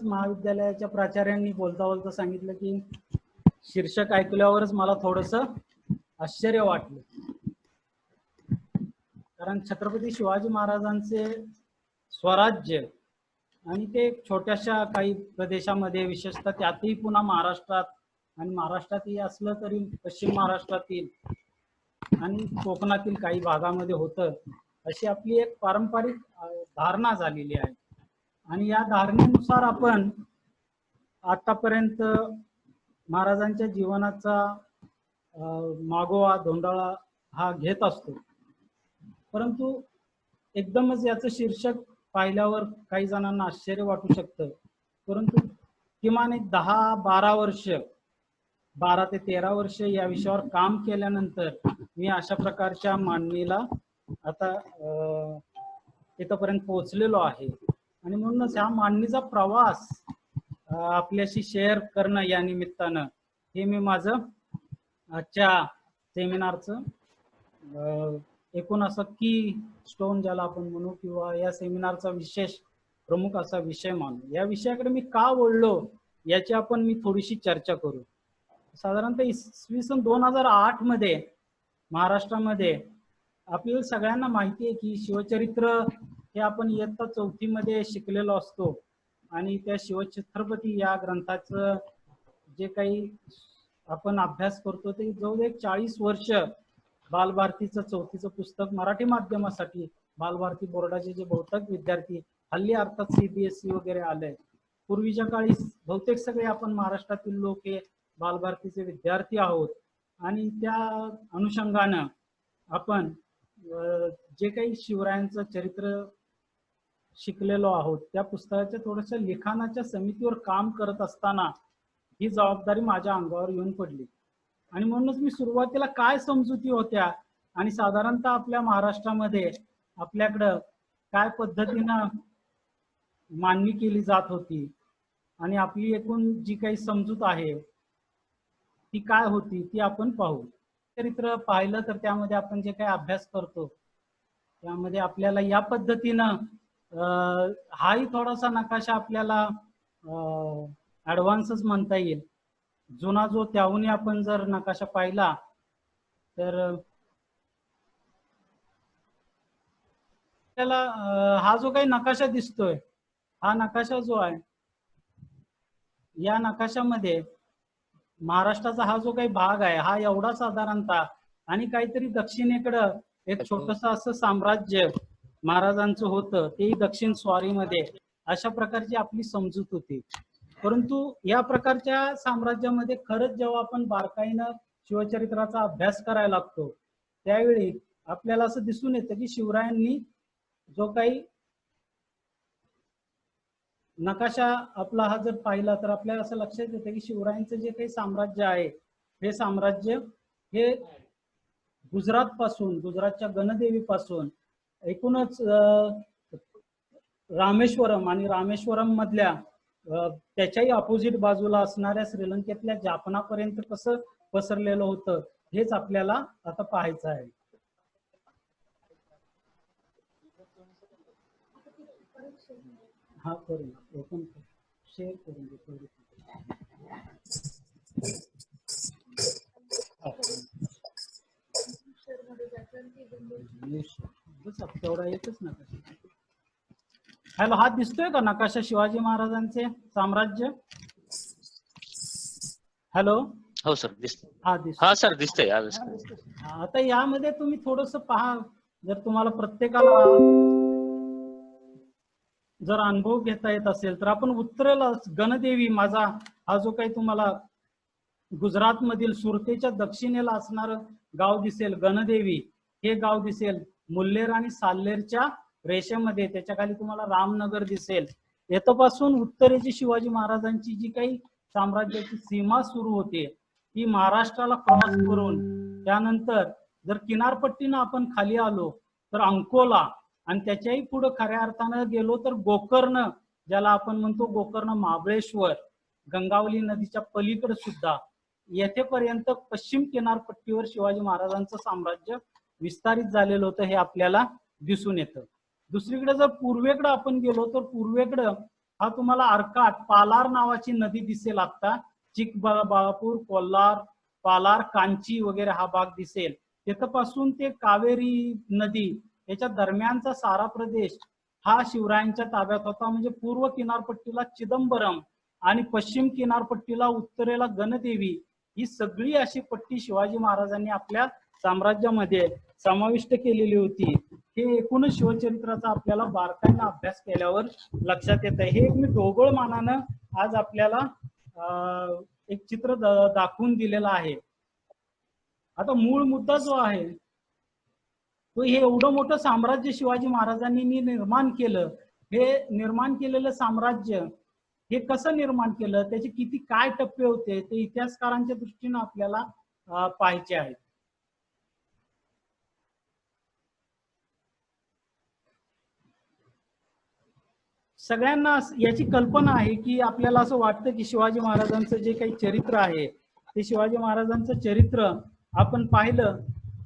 महाविद्यालयाच्या प्राचार्यांनी बोलता बोलता सांगितलं की शीर्षक ऐकल्यावरच मला थोडंसं आश्चर्य वाटलं, कारण छत्रपती शिवाजी महाराजांचे स्वराज्य आणि ते छोट्याशा काही प्रदेशामध्ये, विशेषतः त्यातही पुन्हा महाराष्ट्रात, आणि महाराष्ट्रातही असलं तरी पश्चिम महाराष्ट्रातील आणि कोकणातील काही भागामध्ये होतं, अशी आपली एक पारंपरिक धारणा झालेली आहे. आणि या धारणेनुसार आपण आतापर्यंत महाराजांच्या जीवनाचा मागोवा धोंडाळा हा घेत असतो. परंतु एकदमच याचं शीर्षक पाहिल्यावर काही जणांना आश्चर्य वाटू शकतं, परंतु किमान 10-12 वर्ष, 12 ते 13 वर्ष या विषयावर काम केल्यानंतर मी अशा प्रकारच्या मांडणीला आता इथपर्यंत पोहोचलेलो आहे. आणि म्हणूनच ह्या मांडणीचा प्रवास आपल्याशी शेअर करणं या निमित्तानं हे मी माझं आजच्या सेमिनारचं एकूण असं की स्टोन ज्याला आपण म्हणू, किंवा या सेमिनारचा विशेष प्रमुख असा विषय मानू. या विषयाकडे मी का वळलो याची आपण मी थोडीशी चर्चा करू. साधारणतः इसवी सन 2008 मध्ये महाराष्ट्रामध्ये आपल्याला सगळ्यांना माहिती आहे की शिवचरित्र हे आपण इयत्ता 4थी मध्ये शिकलेलो असतो, आणि त्या शिवछत्रपती या ग्रंथाचं जे काही आपण अभ्यास करतो ते जवळ 40 वर्ष बालभारतीचं 4थीचं पुस्तक मराठी माध्यमासाठी बालभारती बोर्डाचे जे बहुतेक विद्यार्थी, हल्ली अर्थात CBSE वगैरे आलंय, पूर्वीच्या काळी बहुतेक सगळे आपण महाराष्ट्रातील लोक हे बालभारतीचे विद्यार्थी आहोत. आणि त्या अनुषंगानं आपण जे काही शिवरायांचं चरित्र शिकलेलो आहोत, त्या पुस्तकाच्या थोडंसं लिखाणाच्या समितीवर काम करत असताना ही जबाबदारी माझ्या अंगावर येऊन पडली. आणि म्हणूनच मी सुरुवातीला काय समजुती होत्या आणि साधारणतः आपल्या महाराष्ट्रामध्ये आपल्याकडं काय पद्धतीनं मांडणी केली जात होती आणि आपली एकूण जी काही समजूत आहे ती काय होती ती आपण पाहू. चरित्र पाहिलं तर त्यामध्ये आपण जे काही अभ्यास करतो त्यामध्ये आपल्याला या पद्धतीनं हाही थोडासा नकाशा आपल्याला ॲडव्हान्सच म्हणता येईल. जुना जो त्याहूनही आपण जर नकाशा पाहिला तर त्याला हा जो काही नकाशा दिसतोय, हा नकाशा जो आहे, या नकाशामध्ये महाराष्ट्राचा हा जो काही भाग आहे हा एवढा साधारणतः, आणि काहीतरी दक्षिणेकडं एक छोटस असं साम्राज्य महाराजांचं होतं, तेही दक्षिण स्वारीमध्ये, अशा प्रकारची आपली समजूत होती. परंतु या प्रकारच्या साम्राज्यामध्ये खरंच जेव्हा आपण बारकाईनं शिवचरित्राचा अभ्यास करायला लागतो त्यावेळी आपल्याला असं दिसून येतं की शिवरायांनी जो काही नकाशा आपला हा जर पाहिला तर आपल्याला असं लक्षात येतं की शिवरायांचं जे काही साम्राज्य आहे हे साम्राज्य हे गुजरात पासून, गुजरातच्या गणदेवी पासून एकूणच रामेश्वरम आणि रामेश्वरम मधल्या त्याच्याही अपोजिट बाजूला असणाऱ्या श्रीलंकेतल्या जाफनापर्यंत कसं पसरलेलं होतं हेच आपल्याला आता पाहायचं आहे. हा करून ओपन शेअर करून दे. तेवढा एकच नकाशा. हॅलो, हा दिसतोय का नकाशा शिवाजी महाराजांचे साम्राज्य? हॅलो. हो सर दिसतोय. हा सर दिसतंय. आता यामध्ये तुम्ही थोडस पहा, जर तुम्हाला प्रत्येकाला जर अनुभव घेता येत असेल तर आपण उत्तरेला गणदेवी, माझा हा जो काही तुम्हाला गुजरात मधील सुरतेच्या दक्षिणेला असणारं गाव दिसेल गणदेवी, हे गाव दिसेल. मुल्लेर आणि साल्लेरच्या रेषेमध्ये त्याच्या खाली तुम्हाला रामनगर दिसेल. येथपासून उत्तरेची शिवाजी महाराजांची जी काही साम्राज्याची सीमा सुरू होते ती महाराष्ट्राला क्रॉस करून त्यानंतर जर किनारपट्टीनं आपण खाली आलो तर अंकोला, आणि त्याच्याही पुढे खऱ्या अर्थानं गेलो तर गोकर्ण, ज्याला आपण म्हणतो गोकर्ण महाबळेश्वर, गंगावली नदीच्या पलीकडे सुद्धा येथेपर्यंत पश्चिम किनारपट्टीवर शिवाजी महाराजांचं साम्राज्य विस्तारित झालेलं होतं हे आपल्याला दिसून येतं. दुसरीकडे जर पूर्वेकडे आपण गेलो तर पूर्वेकडं हा तुम्हाला अर्काट पालार नावाची नदी दिसेल. आता चिकबळापूर, कोल्हार, पालार, कांची वगैरे हा भाग दिसेल. तिथपासून ते कावेरी नदी याच्या दरम्यानचा सारा प्रदेश हा शिवरायांच्या ताब्यात होता. म्हणजे पूर्व किनारपट्टीला चिदंबरम आणि पश्चिम किनारपट्टीला उत्तरेला गणदेवी, ही सगळी अशी पट्टी शिवाजी महाराजांनी आपल्या साम्राज्यामध्ये समाविष्ट केलेली होती. हे एकूणच शिवचरित्राचा आपल्याला बारकाईने अभ्यास केल्यावर लक्षात येत आहे. हे मी ढोबळ मानानं आज आपल्याला एक चित्र दाखवून दिलेलं आहे. आता मूळ मुद्दा जो आहे तो हे एवढं मोठं साम्राज्य शिवाजी महाराजांनी निर्माण केलं. हे निर्माण केलेलं साम्राज्य हे कसं निर्माण केलं, त्याचे किती काय टप्पे होते ते इतिहासकारांच्या दृष्टीने आपल्याला पाहायचे आहेत. सगळ्यांना याची कल्पना आहे की आपल्याला असं वाटतं की शिवाजी महाराजांचं जे काही चरित्र आहे ते शिवाजी महाराजांचं चरित्र आपण पाहिलं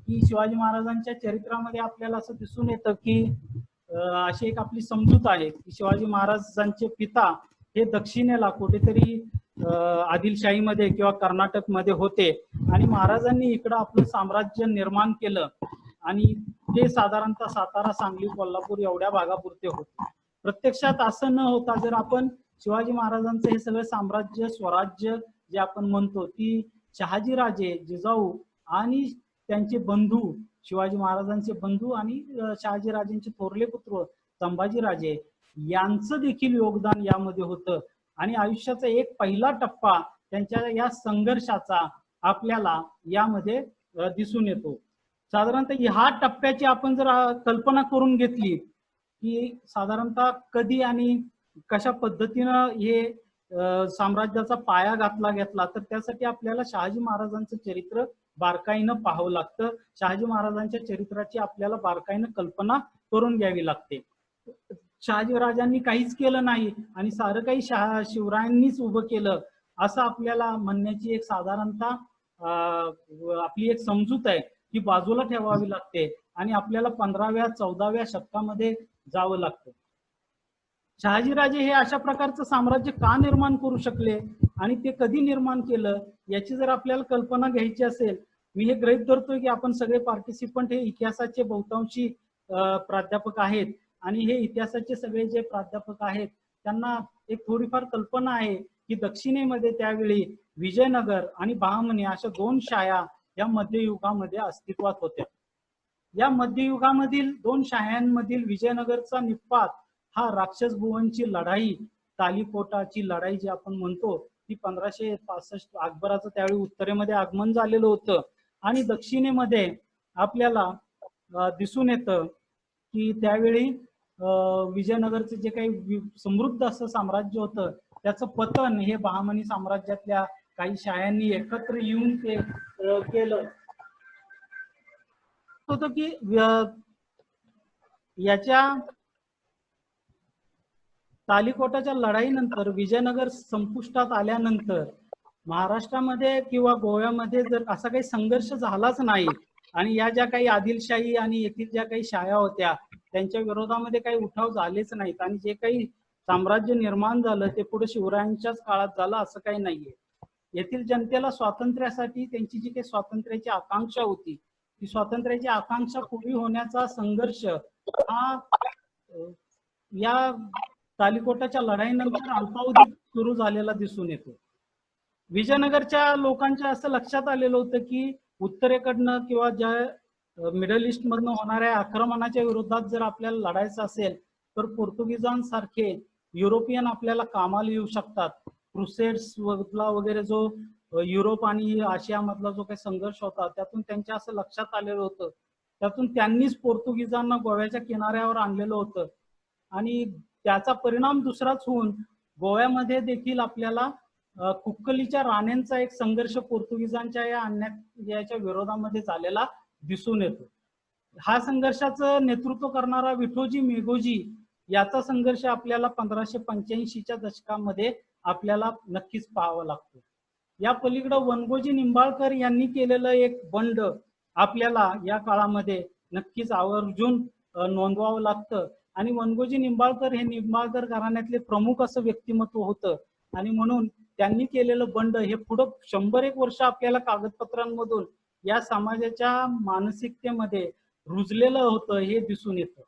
की शिवाजी महाराजांच्या चरित्रामध्ये आपल्याला असं दिसून येतं की अशी एक आपली समजूत आहे की शिवाजी महाराजांचे पिता हे दक्षिणेला कुठेतरी आदिलशाहीमध्ये किंवा कर्नाटकमध्ये होते आणि महाराजांनी इकडं आपलं साम्राज्य निर्माण केलं आणि ते साधारणतः सातारा, सांगली, कोल्हापूर एवढ्या भागापुरते होते. प्रत्यक्षात असं न होता जर आपण शिवाजी महाराजांचं हे सगळं साम्राज्य, स्वराज्य जे आपण म्हणतो, ती शहाजीराजे, जिजाऊ आणि त्यांचे बंधू, शिवाजी महाराजांचे बंधू आणि शहाजीराजेंचे थोरले पुत्र संभाजीराजे यांचं देखील योगदान यामध्ये होतं. आणि आयुष्याचा एक पहिला टप्पा त्यांच्या या संघर्षाचा आपल्याला यामध्ये दिसून येतो. साधारणतः ह्या टप्प्याची आपण जर कल्पना करून घेतली की साधारणतः कधी आणि कशा पद्धतीनं हे साम्राज्याचा पाया घातला घेतला, तर त्यासाठी आपल्याला शहाजी महाराजांचं चरित्र बारकाईनं पाहावं लागतं. शहाजी महाराजांच्या चरित्राची आपल्याला बारकाईनं कल्पना करून घ्यावी लागते. शहाजीराजांनी काहीच केलं नाही आणि सारं काही शिवरायांनीच उभं केलं असं आपल्याला म्हणण्याची एक साधारणतः आपली एक समजूत आहे की बाजूला ठेवावी लागते आणि आपल्याला 15व्या 14व्या शतकामध्ये जावं लागतं. शहाजीराजे हे अशा प्रकारचं साम्राज्य का निर्माण करू शकले आणि ते कधी निर्माण केलं याची जर आपल्याला कल्पना घ्यायची असेल, मी हे गृहीत धरतोय की आपण सगळे पार्टिसिपंट हे इतिहासाचे बहुतांशी प्राध्यापक आहेत आणि हे इतिहासाचे सगळे जे प्राध्यापक आहेत त्यांना एक थोडीफार कल्पना आहे की दक्षिणेमध्ये त्यावेळी विजयनगर आणि बहामनी अशा 2 शाया या मध्ययुगामध्ये अस्तित्वात होत्या. या मध्ययुगामधील 2 शायांमधील विजयनगरचा निपात हा राक्षसभुवनची लढाई, तालीकोटाची लढाई जी आपण म्हणतो, ती 1565 अकबराचं त्यावेळी उत्तरेमध्ये आगमन झालेलं होतं. आणि दक्षिणेमध्ये आपल्याला दिसून येतं की त्यावेळी विजयनगरचं जे काही समृद्ध असं साम्राज्य होतं त्याचं पतन हे बहामनी साम्राज्यातल्या काही शायांनी एकत्र येऊन ते केलं होतं. की याच्या तालीकोटाच्या लढाईनंतर विजयनगर संपुष्टात आल्यानंतर महाराष्ट्रामध्ये किंवा गोव्यामध्ये जर असा काही संघर्ष झालाच नाही आणि या ज्या काही आदिलशाही आणि येथील ज्या काही शाया होत्या त्यांच्या विरोधामध्ये काही उठाव झालेच नाहीत आणि जे काही साम्राज्य निर्माण झालं ते पुढे शिवरायांच्याच काळात झालं असं काही नाहीये. येथील जनतेला स्वातंत्र्यासाठी त्यांची जी काही स्वातंत्र्याची आकांक्षा होती ती स्वातंत्र्याची आकांक्षा पुरी होण्याचा संघर्ष हा या तालीकोटाच्या लढाईनंतर अल्पावधीत सुरू झालेला दिसून येतो. विजयनगरच्या लोकांच्या असं लक्षात आलेलं होतं की उत्तरेकडनं किंवा ज्या मिडल ईस्ट मधनं होणाऱ्या आक्रमणाच्या विरोधात जर आपल्याला लढायचं असेल तर पोर्तुगीजांसारखे युरोपियन आपल्याला कामाला येऊ शकतात. क्रुसेड्स वगैरे जो युरोप आणि आशिया मधला जो काही संघर्ष होता त्यातून त्यांच्या असं लक्षात आलेलं होतं. त्यातून त्यांनीच पोर्तुगीजांना गोव्याच्या किनाऱ्यावर आणलेलं होतं आणि त्याचा परिणाम दुसराच होऊन गोव्यामध्ये देखील आपल्याला कुक्कलीच्या राण्यांचा एक संघर्ष पोर्तुगीजांच्या या याच्या विरोधामध्ये झालेला दिसून येतो. हा संघर्षाचं नेतृत्व करणारा विठोजी मेघोजी याचा संघर्ष आपल्याला 1585च्या दशकामध्ये आपल्याला नक्कीच पाहावा लागतो. या पलीकडे वनगोजी निंबाळकर यांनी केलेलं एक बंड आपल्याला या काळामध्ये नक्कीच आवर्जून नोंदवावं लागतं आणि वनगोजी निंबाळकर हे निंबाळकर घराण्यातले प्रमुख असं व्यक्तिमत्व होतं आणि म्हणून त्यांनी केलेलं बंड हे पुढं 100-1 वर्ष आपल्याला कागदपत्रांमधून या समाजाच्या मानसिकतेमध्ये रुजलेलं होतं हे दिसून येतं.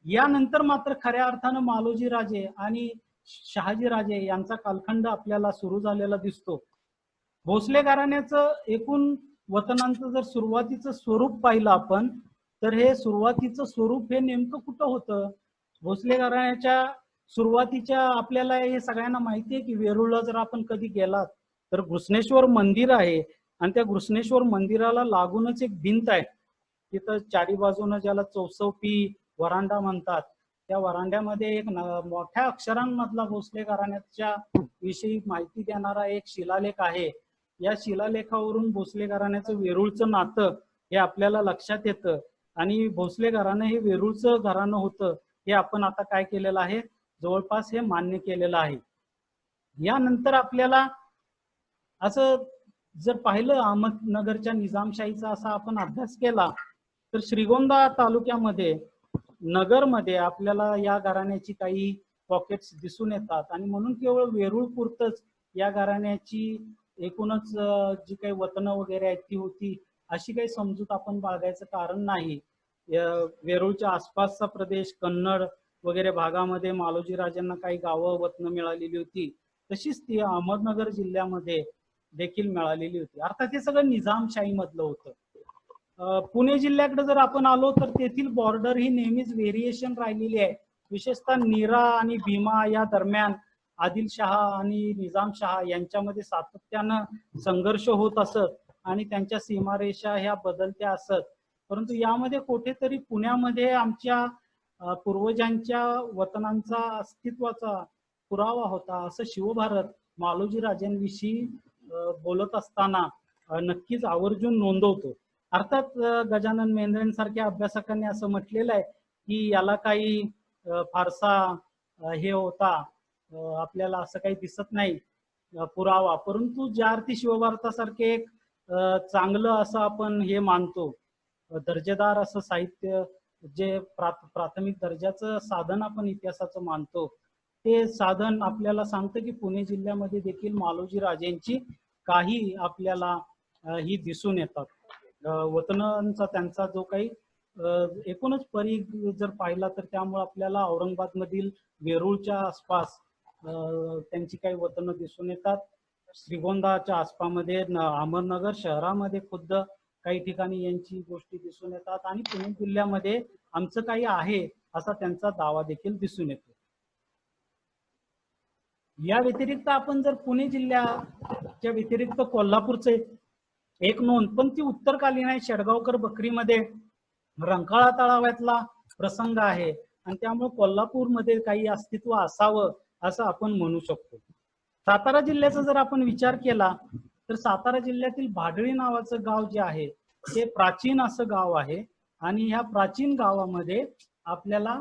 यानंतर मात्र खऱ्या अर्थानं मालोजी राजे आणि शहाजी राजे यांचा कालखंड आपल्याला सुरू झालेला दिसतो. भोसले घराण्याचं एकूण वतनांचं जर सुरुवातीचं स्वरूप पाहिलं आपण तर हे सुरुवातीचं स्वरूप हे नेमकं कुठं होतं? भोसले घराण्याच्या सुरुवातीच्या आपल्याला हे सगळ्यांना माहिती आहे की वेरूळला जर आपण कधी गेलात तर घृष्णेश्वर मंदिर आहे आणि त्या घृष्णेश्वर मंदिराला लागूनच एक भिंत आहे. तिथं चारी बाजूनं ज्याला चौसौपी वरांडा म्हणतात त्या वरांड्यामध्ये एक मोठ्या अक्षरांमधला भोसले घराण्याच्या विषयी माहिती देणारा एक शिलालेख आहे. या शिलालेखावरून भोसले घराण्याचं वेरूळचं नातं हे आपल्याला लक्षात येतं आणि भोसले घराणं हे वेरूळचं घराणं होतं हे आपण आता काय केलेलं आहे जवळपास हे मान्य केलेलं आहे. यानंतर आपल्याला असं जर पाहिलं अहमदनगरच्या निजामशाहीचा असा आपण अभ्यास केला तर श्रीगोंदा तालुक्यामध्ये नगरमध्ये आपल्याला या घराण्याची काही पॉकेट्स दिसून येतात आणि म्हणून केवळ वेरूळ पुरतच या घराण्याची एकूणच जी काही वतनं वगैरे आहेत ती होती अशी काही समजूत आपण बाळगायचं कारण नाही. वेरूळच्या आसपासचा प्रदेश कन्नड वगैरे भागामध्ये मालोजी राजांना काही गावं वतनं मिळालेली होती तशीच ती अहमदनगर जिल्ह्यामध्ये देखील मिळालेली होती. अर्थात हे सगळं निजामशाही मधलं होतं. पुणे जिल्ह्याकडे जर आपण आलो तर तेथील बॉर्डर ही नेहमीच व्हेरिएशन राहिलेली आहे. विशेषतः नीरा आणि भीमा या दरम्यान आदिलशहा आणि निजामशहा यांच्यामध्ये सातत्यानं संघर्ष होत असत आणि त्यांच्या सीमारेषा ह्या बदलत्या असत. परंतु यामध्ये कुठेतरी पुण्यामध्ये आमच्या पूर्वजांच्या वतनांचा अस्तित्वाचा पुरावा होता असं शिवभारत मालोजी राजांविषयी बोलत असताना नक्कीच आवर्जून नोंदवतो. अर्थात गजानन मेंढरेंसारख्या अभ्यासकांनी असं म्हटलेलं आहे की याला काही फारसा हे होता आपल्याला असं काही दिसत नाही पुरावा. परंतु ज्या अर्थी शिवभारतासारखे एक चांगलं असं आपण हे मानतो दर्जेदार असं साहित्य जे प्राथमिक दर्जाचं साधन आपण इतिहासाचं मानतो ते साधन आपल्याला सांगतं की पुणे जिल्ह्यामध्ये देखील मालोजी राजेंची काही आपल्याला ही दिसून येतात. वतनांचा त्यांचा जो काही एकूणच परिघ जर पाहिला तर त्यामुळे आपल्याला औरंगाबाद मधील वेरूळच्या आसपास त्यांची काही वतनं दिसून येतात. श्रीगोंदाच्या आसपासमध्ये अहमदनगर शहरामध्ये खुद्द काही ठिकाणी यांची गोष्टी दिसून येतात आणि पुणे जिल्ह्यामध्ये आमचं काही आहे असा त्यांचा दावा देखील दिसून येतो. या व्यतिरिक्त आपण जर पुणे जिल्ह्याच्या व्यतिरिक्त कोल्हापूरचे एक नोंद पण ती उत्तरकालीन आहे. शेडगावकर बकरीमध्ये रंकाळा तळाव्यातला प्रसंग आहे आणि त्यामुळे कोल्हापूरमध्ये काही अस्तित्व असावं असं आपण म्हणू शकतो. सातारा जिल्ह्याचा जर आपण विचार केला तर सातारा जिल्ह्यातील भाडळी नावाचं गाव जे आहे ते प्राचीन असं गाव आहे आणि ह्या प्राचीन गावामध्ये आपल्याला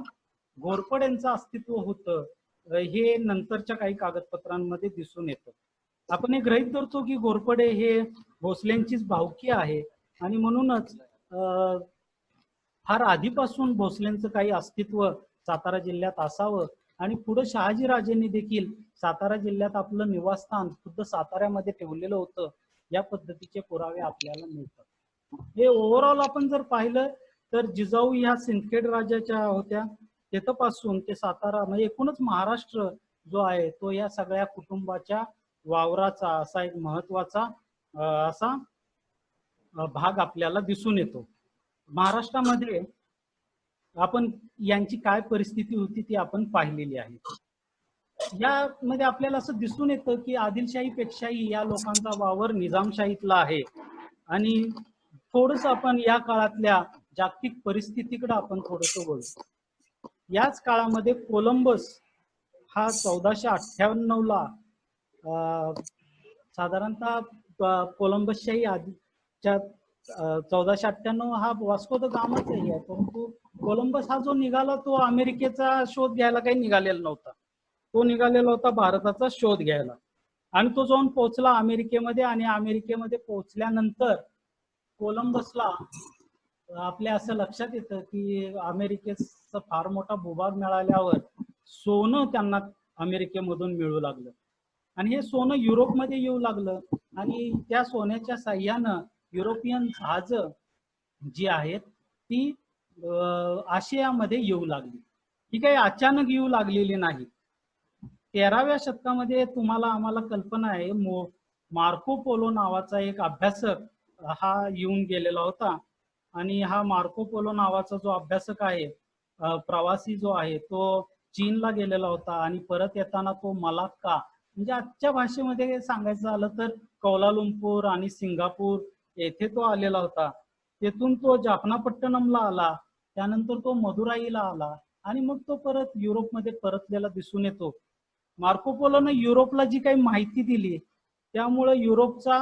घोरपड्यांचं अस्तित्व होतं हे नंतरच्या काही कागदपत्रांमध्ये दिसून येतं. आपण हे गृहीत धरतो की घोरपडे हे भोसल्यांचीच भावकी आहे आणि म्हणूनच फार आधीपासून भोसल्यांचं काही अस्तित्व सातारा जिल्ह्यात असावं आणि पुढे शहाजी राजेंनी देखील सातारा जिल्ह्यात आपलं निवासस्थान खुद्द साताऱ्यामध्ये ठेवलेलं होतं या पद्धतीचे पुरावे आपल्याला मिळतात. हे ओव्हरऑल आपण जर पाहिलं तर जिजाऊ ह्या सिंदखेड राजाच्या होत्या तिथपासून ते सातारा म्हणजे एकूणच महाराष्ट्र जो आहे तो या सगळ्या कुटुंबाच्या वावराचा असा एक महत्वाचा असा भाग आपल्याला दिसून येतो. महाराष्ट्रामध्ये आपण यांची काय परिस्थिती होती ती आपण पाहिलेली आहे. यामध्ये आपल्याला असं दिसून येतं की आदिलशाहीपेक्षाही या लोकांचा वावर निजामशाहीतला आहे आणि थोडस आपण या काळातल्या जागतिक परिस्थितीकडे आपण थोडस बोलू. याच काळामध्ये कोलंबस हा 1498ला साधारणतः कोलंबसच्याही आधीच्या 1498 हा वास्को द गामाच आहे. परंतु कोलंबस हा जो निघाला तो अमेरिकेचा शोध घ्यायला काही निघालेला नव्हता. तो निघालेला होता भारताचा शोध घ्यायला आणि तो जाऊन पोहोचला अमेरिकेमध्ये आणि अमेरिकेमध्ये पोहोचल्यानंतर कोलंबसला आपल्या असं लक्षात येतं की अमेरिकेचा फार मोठा भूभाग मिळाल्यावर सोनं त्यांना अमेरिकेमधून मिळू लागलं आणि हे सोनं युरोपमध्ये येऊ लागलं आणि त्या सोन्याच्या साह्यानं युरोपियन जहाज जी आहेत ती आशियामध्ये येऊ लागली. ही काही अचानक येऊ लागलेली नाही. 13व्या शतकामध्ये तुम्हाला आम्हाला कल्पना आहे मार्को पोलो नावाचा एक अभ्यासक हा येऊन गेलेला होता आणि हा मार्को पोलो नावाचा जो अभ्यासक आहे प्रवासी जो आहे तो चीनला गेलेला होता आणि परत येताना तो मलाक्का म्हणजे आजच्या भाषेमध्ये सांगायचं झालं तर कौलालंपूर आणि सिंगापूर येथे तो आलेला होता. तेथून तो जाफनापट्टणमला आला, त्यानंतर तो मदुराईला आला आणि मग तो परत युरोपमध्ये परतलेला दिसून येतो. मार्को पोलोनं युरोपला जी काही माहिती दिली त्यामुळे युरोपचा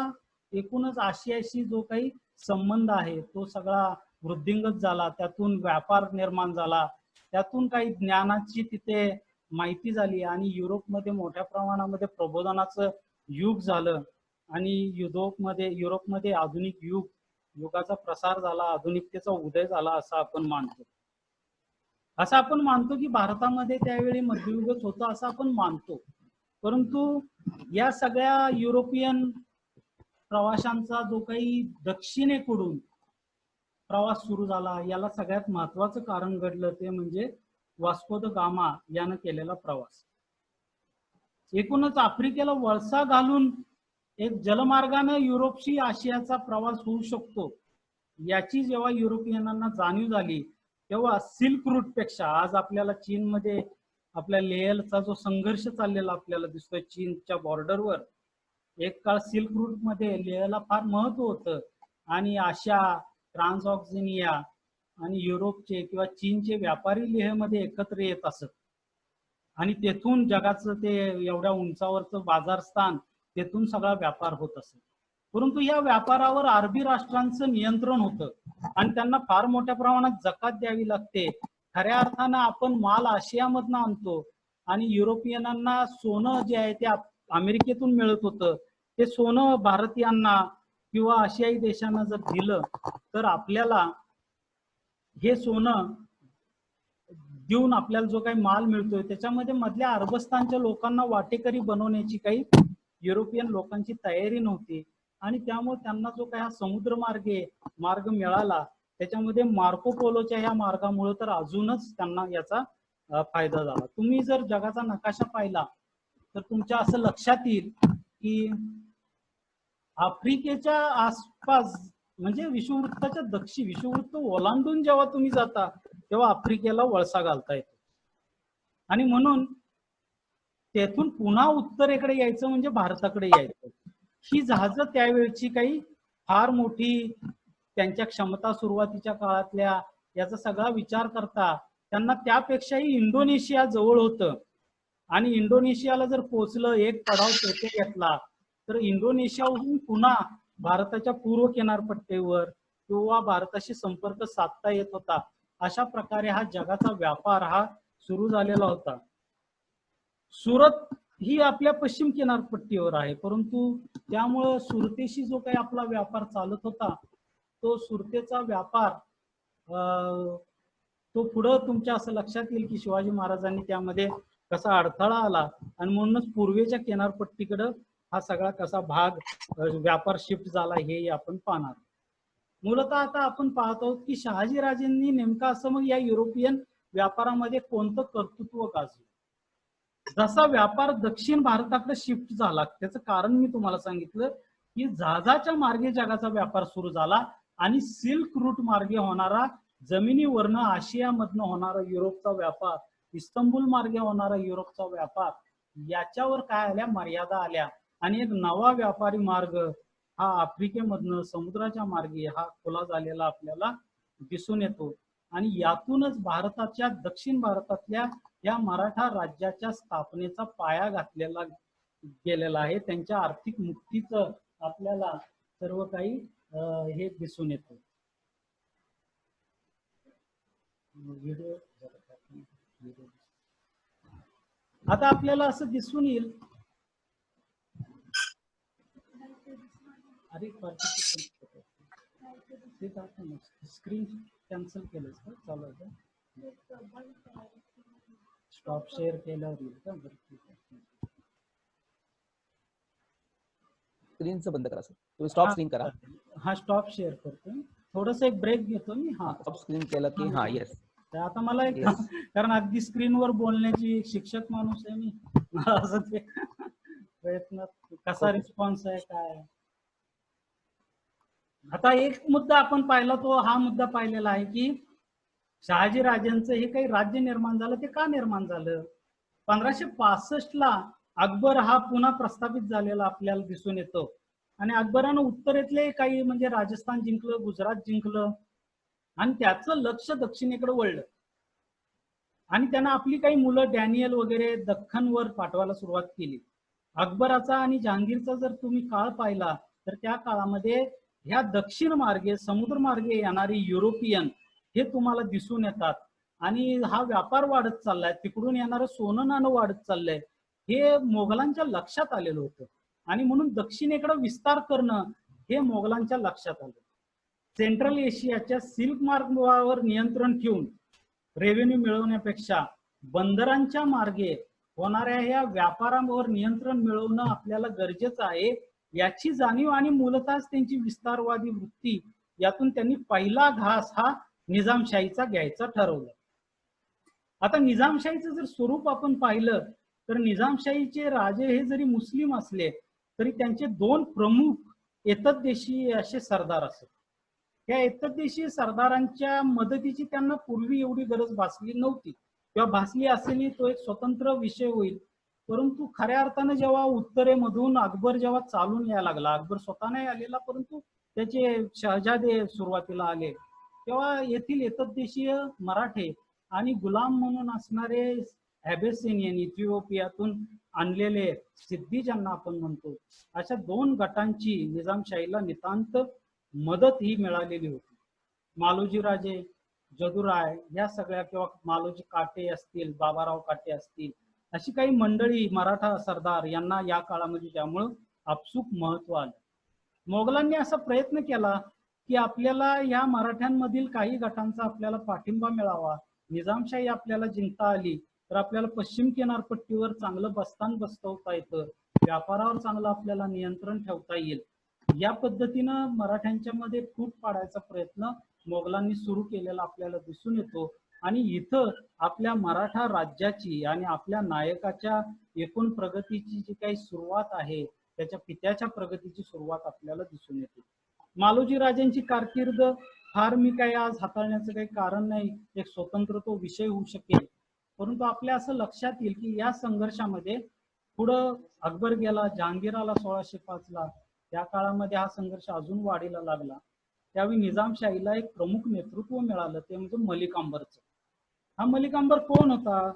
एकूणच आशियाशी जो काही संबंध आहे तो सगळा वृद्धिंगत झाला, त्यातून व्यापार निर्माण झाला, त्यातून काही ज्ञानाची तिथे माहिती झाली आणि युरोपमध्ये मोठ्या प्रमाणामध्ये प्रबोधनाचं युग झालं आणि युरोपमध्ये आधुनिक युगाचा प्रसार झाला, आधुनिकतेचा उदय झाला असं आपण मानतो. असं आपण मानतो की भारतामध्ये त्यावेळी मध्ययुगच होतं असं आपण मानतो. परंतु या सगळ्या युरोपियन प्रवाशांचा जो काही दक्षिणेकडून प्रवास सुरू झाला याला सगळ्यात महत्वाचं कारण घडलं ते म्हणजे वास्को द गामा यानं केलेला प्रवास. एकूणच आफ्रिकेला वळसा घालून एक जलमार्गाने युरोपशी आशियाचा प्रवास होऊ शकतो याची जेव्हा युरोपियनांना जाणीव झाली तेव्हा सिल्क रूट पेक्षा आज आपल्याला चीनमध्ये आपल्या लेहचा जो संघर्ष चाललेला आपल्याला दिसतोय चीनच्या बॉर्डरवर, एक काळ सिल्क रूट मध्ये लेहला फार महत्व होतं आणि आशिया, ट्रान्सऑक्सिनिया आणि युरोपचे किंवा चीनचे व्यापारी लेहमध्ये एकत्र येत असत आणि तेथून जगाचं ते एवढ्या उंचावरचं बाजारस्थान तेथून सगळा व्यापार होत असे. परंतु या व्यापारावर अरबी राष्ट्रांचं नियंत्रण होतं आणि त्यांना फार मोठ्या प्रमाणात जकात द्यावी लागते. खऱ्या अर्थानं आपण माल आशियामधनं आणतो आणि युरोपियनांना सोनं जे आहे ते अमेरिकेतून मिळत होतं, ते सोनं भारतीयांना किंवा आशियाई देशांना जर दिलं तर आपल्याला हे सोनं देऊन आपल्याला जो काही माल मिळतोय त्याच्यामध्ये मधल्या अरबस्तानच्या लोकांना वाटेकरी बनवण्याची काही युरोपियन लोकांची तयारी नव्हती आणि त्यामुळे त्यांना जो काही हा समुद्र मार्ग मिळाला त्याच्यामध्ये मार्को पोलोच्या या मार्गामुळे तर अजूनच त्यांना याचा फायदा झाला. तुम्ही जर जगाचा नकाशा पाहिला तर तुमच्या असं लक्षात येईल की आफ्रिकेच्या आसपास म्हणजे विषुववृत्ताच्या विषुववृत्त ओलांडून जेव्हा तुम्ही जाता तेव्हा आफ्रिकेला वळसा घालता येतो आणि म्हणून तेथून पुन्हा उत्तरेकडे यायचं म्हणजे भारताकडे यायचं. ही जहाज त्यावेळची काही फार मोठी त्यांच्या क्षमता सुरुवातीच्या काळातल्या याचा सगळा विचार करता त्यांना त्यापेक्षाही इंडोनेशिया जवळ होतं आणि इंडोनेशियाला जर पोचलं, एक पडाव तेथे घेतला तर इंडोनेशियाहून पुन्हा भारताच्या पूर्व किनारपट्टीवर किंवा भारताशी संपर्क साधता येत होता. अशा प्रकारे हा जगाचा व्यापार हा सुरू झालेला होता. सुरत ही आपल्या पश्चिम किनारपट्टीवर आहे, परंतु त्यामुळं सुरतेशी जो काही आपला व्यापार चालत होता तो सुरतेचा व्यापार तो पुढं तुमच्या असं लक्षात येईल की शिवाजी महाराजांनी त्यामध्ये कसा अडथळा आला आणि म्हणूनच पूर्वेच्या किनारपट्टीकडं हा सगळा कसा भाग व्यापार शिफ्ट झाला हे आपण पाहणार. मूलतः आता आपण पाहत आहोत की शहाजी राजेंनी नेमका असं मग या युरोपियन व्यापारामध्ये कोणतं कर्तृत्व गाजलं. जसा व्यापार दक्षिण भारताकडे शिफ्ट झाला त्याचं कारण मी तुम्हाला सांगितलं की जहाजाच्या मार्गे जगाचा व्यापार सुरू झाला आणि सिल्क रूट मार्गे होणारा जमिनीवरनं आशियामधनं होणारा युरोपचा व्यापार, इस्तंबूल मार्गे होणारा युरोपचा व्यापार याच्यावर काय आल्या मर्यादा आल्या आणि एक नवा व्यापारी मार्ग हा आफ्रिकेमधनं समुद्राच्या मार्गे हा खुला झालेला आपल्याला दिसून येतो आणि यातूनच भारताच्या दक्षिण भारतातल्या या मराठा राज्याच्या स्थापनेचा पाया घातलेला गेलेला आहे. त्यांच्या आर्थिक मुक्तीचं आपल्याला सर्व काही हे दिसून येतं. आता आपल्याला असं दिसून येईल अरे ते दाखव, स्क्रीन कॅन्सल केलंस का? चालू आहे का? स्टॉप शेअर केल्यावर येईल का? बरं ठीक आहे. स्क्रीनचं बंद करा सर, तुम्ही स्टॉप स्क्रीन करा. हा स्टॉप शेअर करतो, थोडस एक ब्रेक घेतो मी. हा स्टॉप स्क्रीन केलं की हा येस. आता मला एक कारण अगदी स्क्रीनवर बोलण्याची शिक्षक माणूस आहे मी, मला असं ते प्रयत्न कसा रिस्पॉन्स आहे काय. आता एक मुद्दा आपण पाहिला तो हा मुद्दा पाहिलेला आहे की शहाजी राजांचं हे काही राज्य निर्माण झालं ते का निर्माण झालं. 1565 ला अकबर हा पुन्हा प्रस्थापित झालेला आपल्याला दिसून येतो आणि अकबरानं उत्तरेतले काही म्हणजे राजस्थान जिंकलं, गुजरात जिंकलं आणि त्याचं लक्ष दक्षिणेकडे वळलं आणि त्यानं आपली काही मुलं डॅनियल वगैरे दख्खनवर पाठवायला सुरुवात केली. अकबराचा आणि जहांगीरचा जर तुम्ही काळ पाहिला तर त्या काळामध्ये ह्या दक्षिण मार्गे समुद्र मार्गे येणारी युरोपियन हे तुम्हाला दिसून येतात आणि हा व्यापार वाढत चाललाय, तिकडून येणारं सोनं नाणं वाढत चाललंय, हे मोगलांच्या लक्षात आलेलं होतं आणि म्हणून दक्षिणेकडे विस्तार करणं हे मोगलांच्या लक्षात आलं. सेंट्रल एशियाच्या सिल्क मार्गावर नियंत्रण ठेवून रेव्हेन्यू मिळवण्यापेक्षा बंदरांच्या मार्गे होणाऱ्या या व्यापारावर नियंत्रण मिळवणं आपल्याला गरजेचं आहे याची जाणीव आणि मूलतःच त्यांची विस्तारवादी वृत्ती यातून त्यांनी पहिला घास हा निजामशाहीचा घ्यायचा ठरवलं. आता निजामशाहीचं जर स्वरूप आपण पाहिलं तर निजामशाहीचे राजे हे जरी मुस्लिम असले तरी त्यांचे दोन प्रमुख एतद्देशीय असे सरदार असत. त्या एतद्देशीय सरदारांच्या मदतीची त्यांना पूर्वी एवढी गरज भासली नव्हती किंवा भासली असेल तो एक स्वतंत्र विषय होईल. परंतु खऱ्या अर्थानं जेव्हा उत्तरेमधून अकबर जेव्हा चालून यायला लागला, अकबर स्वतः नाही आलेला परंतु त्याचे शहजादे सुरुवातीला आले, तेव्हा येथील एतद्देशीय मराठे आणि गुलाम म्हणून असणारे ॲबेसिनियन इथिओपियातून आणलेले सिद्धी ज्यांना आपण म्हणतो, अशा दोन गटांची निजामशाहीला नितांत मदत ही मिळालेली होती. मालोजी राजे, जदुराय या सगळ्या किंवा मालोजी काटे असतील, बाबाराव काटे असतील, अशी काही मंडळी मराठा सरदार यांना या काळामध्ये त्यामुळं आपसूक महत्व आलं. मोगलांनी असा प्रयत्न केला की आपल्याला या मराठ्यांमधील काही गटांचा आपल्याला पाठिंबा मिळावा, निजामशाही आपल्याला जिंकता आली तर आपल्याला पश्चिम किनारपट्टीवर चांगलं बस्तान बसवता येतं, व्यापारावर चांगलं आपल्याला नियंत्रण ठेवता येईल. या पद्धतीनं मराठ्यांच्या मध्ये फूट पाडायचा प्रयत्न मोगलांनी सुरू केलेला आपल्याला दिसून येतो आणि इथं आपल्या मराठा राज्याची आणि आपल्या नायकाच्या एकूण प्रगतीची जी काही सुरुवात आहे त्याच्या पित्याच्या प्रगतीची सुरुवात आपल्याला दिसून येते. मालोजी राजांची कारकीर्द फार मी काही आज हाताळण्याचं काही कारण नाही, एक स्वतंत्र तो विषय होऊ शकेल, परंतु आपल्या असं लक्षात येईल की या संघर्षामध्ये पुढं अकबर गेला, जहांगीर आला 1605 ला, त्या काळामध्ये हा संघर्ष अजून वाढीला लागला. त्यावेळी निजामशाहीला एक प्रमुख नेतृत्व मिळालं, ते म्हणजे मलिक अंबरचं. हा मलिक अंबर कोण होता?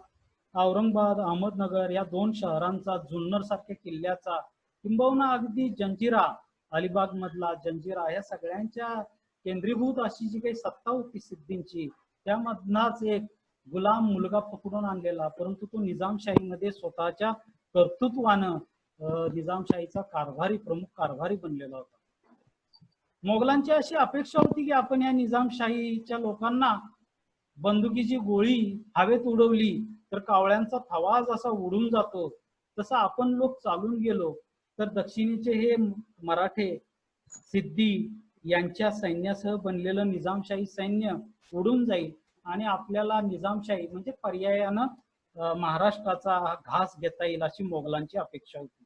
औरंगाबाद, अहमदनगर या दोन शहरांचा, जुन्नर सारख्या किल्ल्याचा, किंबहुना अगदी जंजिरा, अलिबाग मधला जंजिरा, या सगळ्यांच्या केंद्रीभूत अशी जी काही सत्ता होती सिद्धींची, त्यामधनाच एक गुलाम मुलगा पकडून आणलेला, परंतु तो निजामशाहीमध्ये स्वतःच्या कर्तृत्वानं निजामशाहीचा कारभारी, प्रमुख कारभारी बनलेला होता. मोगलांची अशी अपेक्षा होती की आपण या निजामशाहीच्या लोकांना बंदुकीची गोळी हवेत उडवली तर कावळ्यांचा थवा जसा उडून जातो तसं आपण लोक चालून गेलो तर दक्षिणेचे हे मराठे सिद्धी यांच्या सैन्यासह बनलेलं निजामशाही सैन्य उडून जाईल आणि आपल्याला निजामशाही म्हणजे पर्यायानं महाराष्ट्राचा घास घेता येईल अशी मोगलांची अपेक्षा होती.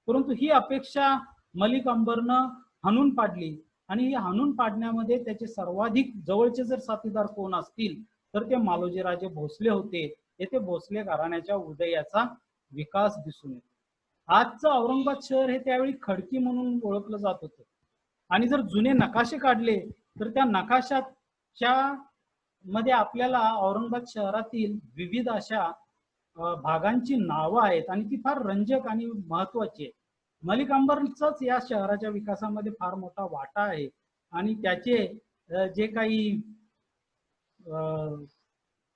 परंतु ही अपेक्षा मलिक अंबरनं हाणून पाडली आणि ही हाणून पाडण्यामध्ये त्याचे सर्वाधिक जवळचे जर साथीदार कोण असतील तर ते मालोजी राजे भोसले होते. येथे भोसले घराण्याच्या उदयाचा विकास दिसून येतो. आजचं औरंगाबाद शहर हे त्यावेळी खडकी म्हणून ओळखलं जात होतं आणि जर जुने नकाशे काढले तर त्या नकाशाच्या मध्ये आपल्याला औरंगाबाद शहरातील विविध अशा भागांची नावं आहेत आणि ती फार रंजक आणि महत्वाची आहे. मलिक अंबरचाच या शहराच्या विकासामध्ये फार मोठा वाटा आहे आणि त्याचे जे काही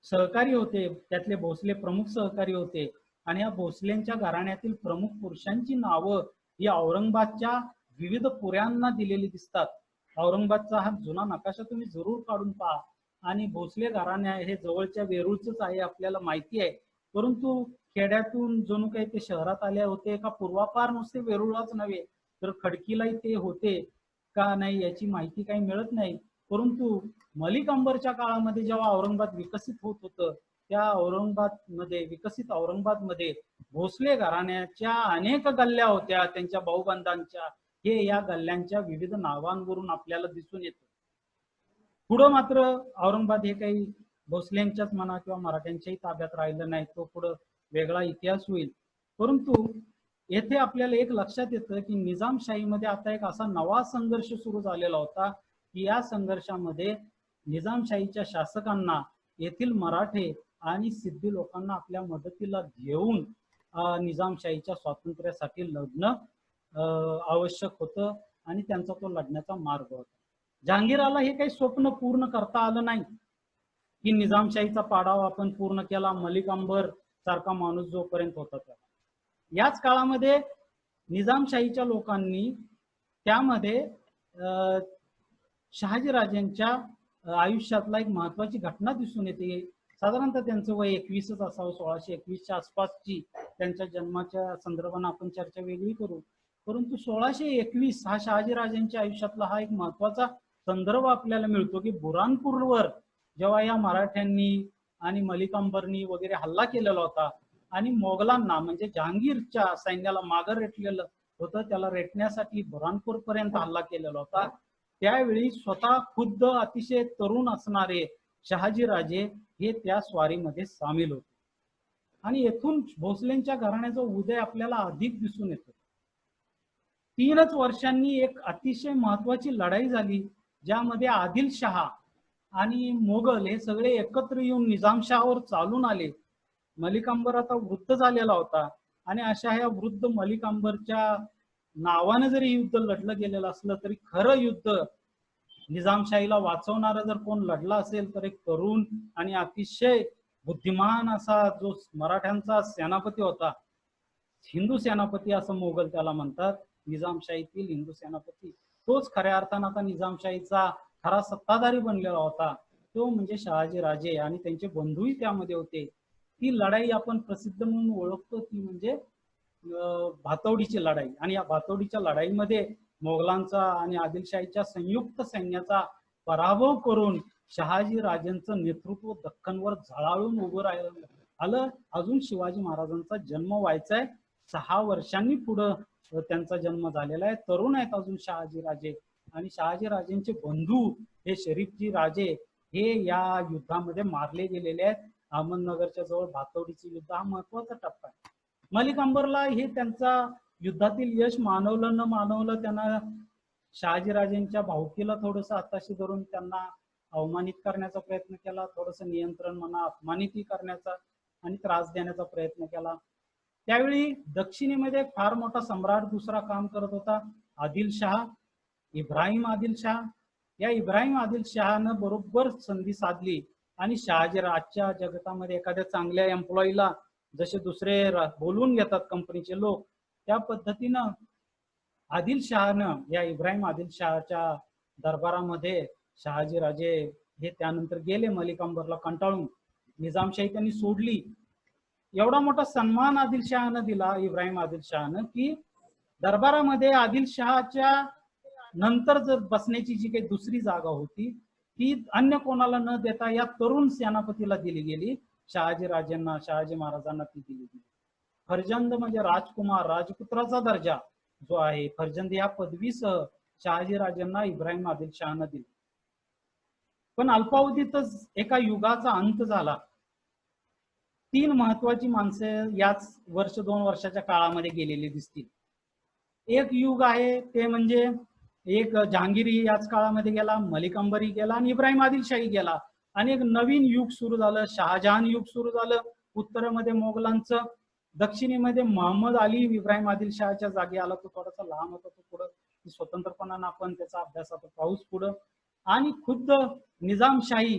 सहकारी होते त्यातले भोसले प्रमुख सहकारी होते आणि या भोसलेंच्या घराण्यातील प्रमुख पुरुषांची नावं ही औरंगाबादच्या विविध पुऱ्यांना दिलेली दिसतात. औरंगाबादचा हा जुना नकाशा तुम्ही जरूर काढून पहा. आणि भोसले घराणे हे जवळच्या वेरूळच आहे आपल्याला माहिती आहे, परंतु खेड्यातून जणू काही ते शहरात आले होते का पूर्वापार नुसते वेरूळच नव्हे तर खडकीलाही ते होते का नाही याची माहिती काही मिळत नाही. परंतु मलिक अंबरच्या काळामध्ये जेव्हा औरंगाबाद विकसित होत होतं, त्या विकसित औरंगाबादमध्ये भोसले घराण्याच्या अनेक गल्ल्या होत्या त्यांच्या भाऊबंधांच्या. हे या गल्ल्यांच्या विविध नावांवरून आपल्याला दिसून येतं. पुढं मात्र औरंगाबाद हे काही भोसल्यांच्याच म्हणा किंवा मराठ्यांच्याही ताब्यात राहिलं नाही, तो पुढं वेगळा इतिहास होईल. परंतु येथे आपल्याला एक लक्षात येतं की निजामशाहीमध्ये आता एक असा नवा संघर्ष सुरू झालेला होता की या संघर्षामध्ये निजामशाहीच्या शासकांना येथील मराठे आणि सिद्धी लोकांना आपल्या मदतीला घेऊन निजामशाहीच्या स्वातंत्र्यासाठी लढणं आवश्यक होतं आणि त्यांचा तो लढण्याचा मार्ग होता. जहांगीरला हे काही स्वप्न पूर्ण करता आलं नाही की निजामशाहीचा पाडाव आपण पूर्ण केला, मलिक अंबर सारखा माणूस जोपर्यंत होता त्याला. याच काळामध्ये निजामशाहीच्या लोकांनी त्यामध्ये शहाजीराजांच्या आयुष्यातला एक महत्वाची घटना दिसून येते. साधारणतः त्यांचं वय 21च असावं, 1621च्या आसपासची त्यांच्या जन्माच्या संदर्भाने आपण चर्चा वेगळी करू. परंतु 1621 हा शहाजीराजांच्या आयुष्यातला हा एक महत्वाचा संदर्भ आपल्याला मिळतो की बुरानपूरवर जेव्हा या मराठ्यांनी आणि मलिक अंबरनी वगैरे हल्ला केलेला होता आणि मोगलांना म्हणजे जहांगीरच्या सैन्याला मागे रेटलेलं होतं, त्याला रेटण्यासाठी बुरानपूर पर्यंत हल्ला केलेला होता. त्यावेळी स्वतः खुद्द अतिशय तरुण असणारे शहाजीराजे हे त्या स्वारीमध्ये सामील होते आणि येथून भोसलेंच्या घराण्याचा उदय आपल्याला अधिक दिसून येतो. 3च वर्षांनी एक अतिशय महत्वाची लढाई झाली ज्यामध्ये आदिलशहा आणि मोगल हे सगळे एकत्र येऊन निजामशाहवर चालून आले. मलिक अंबर आता वृद्ध झालेला होता आणि अशा ह्या वृद्ध मलिक अंबरच्या नावानं जरी युद्ध लढलं गेलेलं असलं तरी खरं युद्ध निजामशाहीला वाचवणारा जर कोण लढला असेल तर एक तरुण आणि अतिशय बुद्धिमान असा जो मराठ्यांचा सेनापती होता, हिंदू सेनापती असं मोगल त्याला म्हणतात, निजामशाहीतील हिंदू सेनापती, तोच खऱ्या अर्थानं आता निजामशाहीचा खरा सत्ताधारी बनलेला होता, तो म्हणजे शहाजीराजे आणि त्यांचे बंधूही त्यामध्ये होते. ती लढाई आपण प्रसिद्ध म्हणून ओळखतो ती म्हणजे भातवडीची लढाई. आणि या भातवडीच्या लढाईमध्ये मोगलांचा आणि आदिलशाहीच्या संयुक्त सैन्याचा पराभव करून शहाजीराजांचं नेतृत्व दख्खनवर झळाळून उभं राहिलं आलं. अजून शिवाजी महाराजांचा जन्म व्हायचा आहे, 6 वर्षांनी पुढं त्यांचा जन्म झालेला आहे, तरुण आहेत अजून शहाजीराजे. आणि शहाजीराजेंचे बंधू हे शरीफजी राजे हे या युद्धामध्ये मारले गेलेले आहेत. अहमदनगरच्या जवळ भातवडीचे युद्ध हा महत्वाचा टप्पा आहे. मलिक अंबरला हे त्यांचा युद्धातील यश मानवलं न मानवलं, त्यांना शहाजीराजेंच्या भावकीला थोडस हाताशी धरून त्यांना अवमानित करण्याचा प्रयत्न केला, थोडस नियंत्रण म्हणा अपमानित करण्याचा आणि त्रास देण्याचा प्रयत्न केला. त्यावेळी दक्षिणेमध्ये फार मोठा सम्राट दुसरा काम करत होता, आदिलशहा, इब्राहिम आदिलशहा. या इब्राहिम आदिलशहानं बरोबर संधी साधली आणि शहाजीराजच्या जगतामध्ये एखाद्या चांगल्या एम्प्लॉईला जसे दुसरे बोलून घेतात कंपनीचे लोक, त्या पद्धतीनं आदिलशहानं या इब्राहिम आदिलशहाच्या दरबारामध्ये शहाजीराजे हे त्यानंतर गेले मलिक अंबरला कंटाळून, निजामशाही त्यांनी सोडली. एवढा मोठा सन्मान आदिलशहानं दिला इब्राहिम आदिलशहानं की दरबारामध्ये आदिलशहाच्या नंतर जर बसण्याची जी काही दुसरी जागा होती ती अन्य कोणाला न देता या तरुण सेनापतीला दिली गेली, शहाजीराजांना, शहाजी महाराजांना ती दिली गेली. फर्जंद म्हणजे राजकुमार, राजपुत्राचा दर्जा जो आहे, फर्जंद या पदवीसह शहाजीराजांना इब्राहिम आदिलशहानं दिली. पण अल्पावधीतच एका युगाचा अंत झाला. 3 महत्वाची माणसे याच 1-2 वर्षाच्या काळामध्ये गेलेली दिसतील. एक युग आहे ते म्हणजे एक जहांगीर याच काळामध्ये गेला, मलिक अंबरी गेला आणि इब्राहिम आदिलशाही गेला आणि एक नवीन युग सुरू झालं, शहाजहान युग सुरू झालं. उत्तरेमध्ये मोगलांचं, दक्षिणेमध्ये मोहम्मद अली इब्राहिम आदिलशहाच्या जागी आला. तो थोडासा लहान होता, तो पुढं स्वतंत्रपणानं आपण त्याचा अभ्यास आता पाहूच पुढं. आणि खुद्द निजामशाही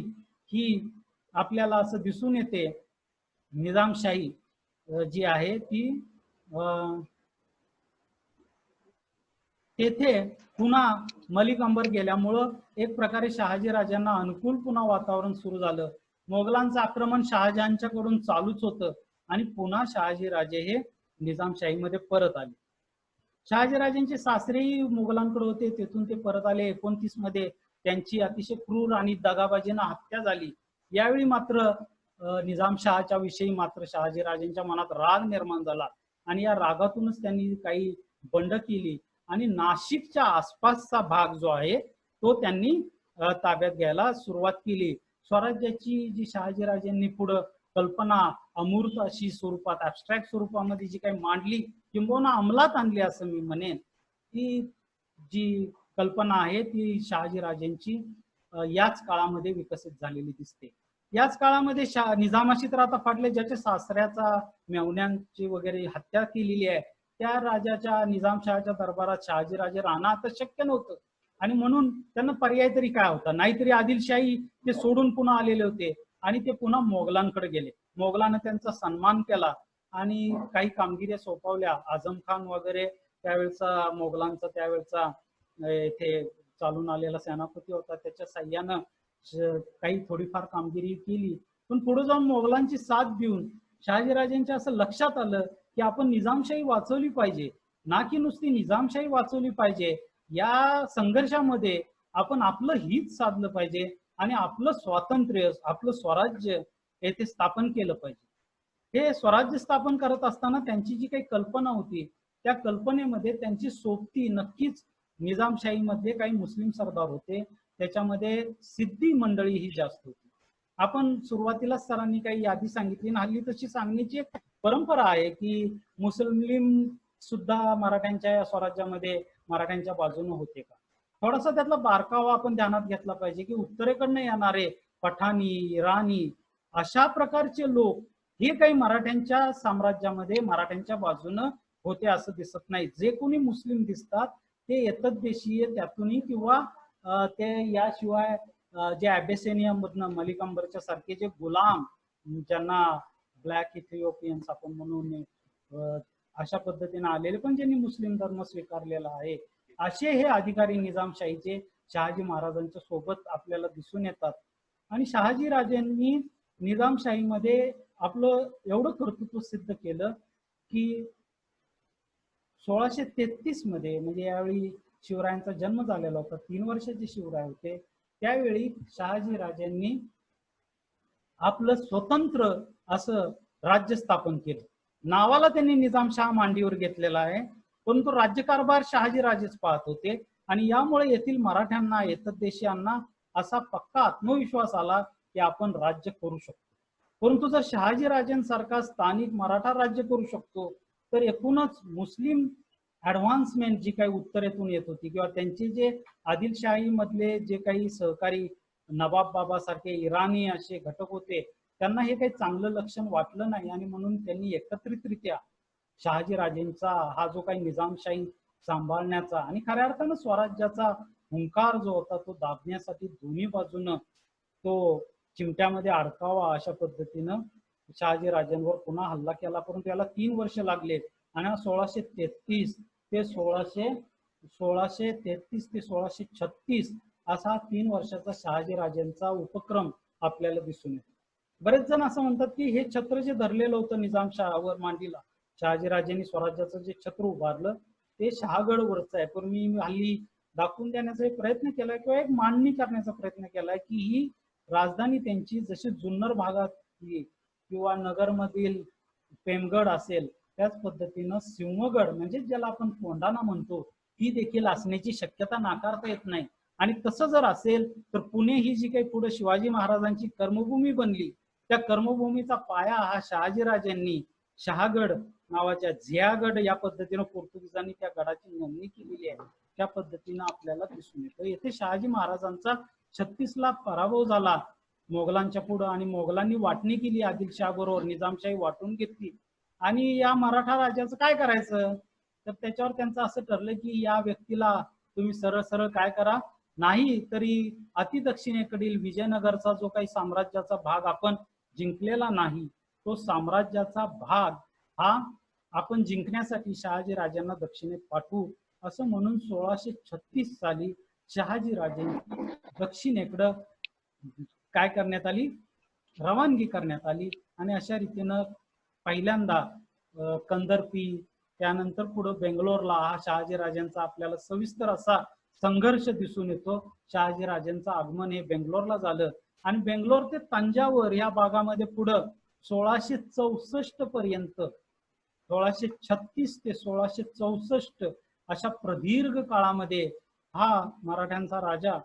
ही आपल्याला असं दिसून येते, निजामशाही जी आहे ती तेथे पुन्हा मलिक अंबर गेल्यामुळं एक प्रकारे शहाजी राजांना अनुकूल पुन्हा वातावरण सुरू झालं. मोगलांचं आक्रमण शहाजहानच्याकडून चालूच होतं आणि पुन्हा शहाजी राजे हे निजामशाहीमध्ये परत आले. शहाजीराजांचे सासरेही मुघलांकडे होते, तेथून ते परत आले 29 मध्ये. त्यांची अतिशय क्रूर आणि दगाबाजीनं हत्या झाली. यावेळी मात्र निजामशहाच्या विषयी मात्र शहाजीराजांच्या मनात राग निर्माण झाला आणि या रागातूनच त्यांनी काही बंड केली आणि नाशिकच्या आसपासचा भाग जो आहे तो त्यांनी ताब्यात घ्यायला सुरुवात केली. स्वराज्याची जी शहाजीराजांनी पुढं कल्पना अमूर्त अशी स्वरूपात ऍबस्ट्रॅक्ट स्वरूपामध्ये जी काही मांडली किंबहुना अंमलात आणली असं मी म्हणेन, ती जी कल्पना आहे ती शहाजीराजांची याच काळामध्ये विकसित झालेली दिसते. याच काळामध्ये निजामाशी तर आता फाटले, ज्याच्या सासऱ्याचा मेव्हण्यांची वगैरे हत्या केलेली आहे त्या राजाच्या निजामशहाच्या दरबारात शहाजीराजे राहणं आता शक्य नव्हतं आणि म्हणून त्यांना पर्याय तरी काय होता. नाहीतरी आदिलशाही ते सोडून पुन्हा आलेले होते आणि ते पुन्हा मोगलांकडे गेले. मोगलांना त्यांचा सन्मान केला आणि काही कामगिरी सोपवल्या. आझम खान वगैरे त्यावेळचा मोगलांचा त्यावेळचा इथे चालून आलेला सेनापती होता, त्याच्या साह्यानं काही थोडीफार कामगिरी केली. पण पुढे जाऊन मोगलांची साथ देऊन शहाजीराजांच्या असं लक्षात आलं की आपण निजामशाही वाचवली पाहिजे, ना की नुसती निजामशाही वाचवली पाहिजे. या संघर्षामध्ये आपण आपलं हित साधलं पाहिजे आणि आपलं स्वातंत्र्य, आपलं स्वराज्य येथे स्थापन केलं पाहिजे. हे स्वराज्य स्थापन करत असताना त्यांची जी काही कल्पना होती त्या कल्पनेमध्ये त्यांची सोबती नक्कीच निजामशाहीमध्ये काही मुस्लिम सरदार होते, त्याच्यामध्ये सिद्धी मंडळी ही जास्त होती. आपण सुरुवातीला सरांनी काही यादी सांगितली आणि हल्ली तशी सांगण्याची एक परंपरा आहे की मुस्लिम सुद्धा मराठ्यांच्या या स्वराज्यामध्ये मराठ्यांच्या बाजूने होते का. थोडासा त्यातला बारकावा आपण ध्यानात घेतला पाहिजे की उत्तरेकडनं येणारे पठाणी, इराणी अशा प्रकारचे लोक हे काही मराठ्यांच्या साम्राज्यामध्ये मराठ्यांच्या बाजूनं होते असं दिसत नाही. जे कोणी मुस्लिम दिसतात ते एतद्देशीय त्यातूनही किंवा ते याशिवाय जे ॲबेसिनिया मधनं मलिक अंबरच्या सारखे जे गुलाम, ज्यांना ब्लॅक इथिओपियन्स आपण म्हणून अशा पद्धतीने आलेले पण ज्यांनी मुस्लिम धर्म स्वीकारलेला आहे, असे हे अधिकारी निजामशाहीचे शहाजी महाराजांच्या सोबत आपल्याला दिसून येतात. आणि शहाजी राजांनी निजामशाहीमध्ये आपलं एवढं कर्तृत्व सिद्ध केलं की 1633 मध्ये, म्हणजे यावेळी शिवरायांचा जन्म झालेला होता, 3 वर्षाचे शिवराय होते, त्यावेळी शहाजी राजांनी आपलं स्वतंत्र असं राज्य स्थापन केलं. नावाला त्यांनी निजामशाह मांडीवर घेतलेला आहे, परंतु राज्यकारभार शहाजी राजेच पाहत होते आणि यामुळे येथील मराठ्यांना, एतद्देशीयांना असा पक्का आत्मविश्वास आला की आपण राज्य करू शकतो. परंतु जर शहाजी राजांसारखा स्थानिक मराठा राज्य करू शकतो तर एकूणच मुस्लिम ऍडव्हान्समेंट जी काही उत्तरेतून येत होती किंवा त्यांचे जे आदिलशाही मधले जे काही सहकारी नवाब बाबा सारखे इराणी असे घटक होते, त्यांना हे काही चांगलं लक्षण वाटलं नाही आणि म्हणून त्यांनी एकत्रितरित्या शहाजी राजेंचा हा जो काही निजामशाही सांभाळण्याचा आणि खऱ्या अर्थानं स्वराज्याचा हुंकार जो होता तो दाबण्यासाठी दोन्ही बाजूनं तो चिमट्यामध्ये अडकावा अशा पद्धतीनं शहाजी राजांवर पुन्हा हल्ला केला. परंतु याला 3 वर्ष लागले आणि 1633 ते 1636 असा 3 वर्षाचा शहाजी राजांचा उपक्रम आपल्याला दिसून येतो. बरेच जण असं म्हणतात की हे छत्र जे धरलेलं होतं निजामशाहावर मांडीला, शहाजी राजांनी स्वराज्याचं जे छत्र उभारलं ते शहागडवरचं आहे. पण मी हल्ली दाखवून देण्याचा एक प्रयत्न केलाय किंवा एक मांडणी करण्याचा प्रयत्न केलाय की ही राजधानी त्यांची जशी जुन्नर भागातली किंवा नगरमधील पेमगड असेल त्याच पद्धतीनं सिंहगड म्हणजे ज्याला आपण कोंढाणा म्हणतो ती देखील असण्याची शक्यता नाकारता येत नाही. आणि तसं जर असेल तर पुणे ही जी काही पुढे शिवाजी महाराजांची कर्मभूमी बनली त्या कर्मभूमीचा पाया हा शहाजी राजांनी शहागड नावाच्या झियागड या पद्धतीनं पोर्तुगीजांनी त्या गडाची नोंदणी केलेली आहे. त्या पद्धतीनं आपल्याला दिसून येतं. येथे शहाजी महाराजांचा 36ला पराभव झाला मोगलांच्या पुढं आणि मोगलांनी वाटणी केली आदिलशाह बरोबर, निजामशाही वाटून घेतली. आणि या मराठा राजाचं काय करायचं तर त्याच्यावर त्यांचं असं ठरलं की या व्यक्तीला तुम्ही सरळ सरळ काय करा, नाही तरी अतिदक्षिणेकडील विजयनगरचा जो काही साम्राज्याचा भाग आपण जिंकलेला नाही तो साम्राज्याचा भाग हा आपण जिंकण्यासाठी शहाजी राजांना दक्षिणेत पाठवू असं म्हणून 1636 साली शहाजी राजेंची दक्षिणेकडं काय करण्यात आली, रवानगी करण्यात आली. आणि अशा रीतीनं पहिल्यांदा कंदर्पी, त्यानंतर पुढे बेंगलोरला हा शहाजी राजांचा आपल्याला सविस्तर असा संघर्ष दिसून येतो. शहाजी राजांचं आगमन हे बेंगलोरला झालं आणि बेंगलोर ते तंजावर या भागामध्ये पुढं 1664 पर्यंत, 1636 ते 1664 अशा प्रदीर्घ काळामध्ये हा मराठ्यांचा राजा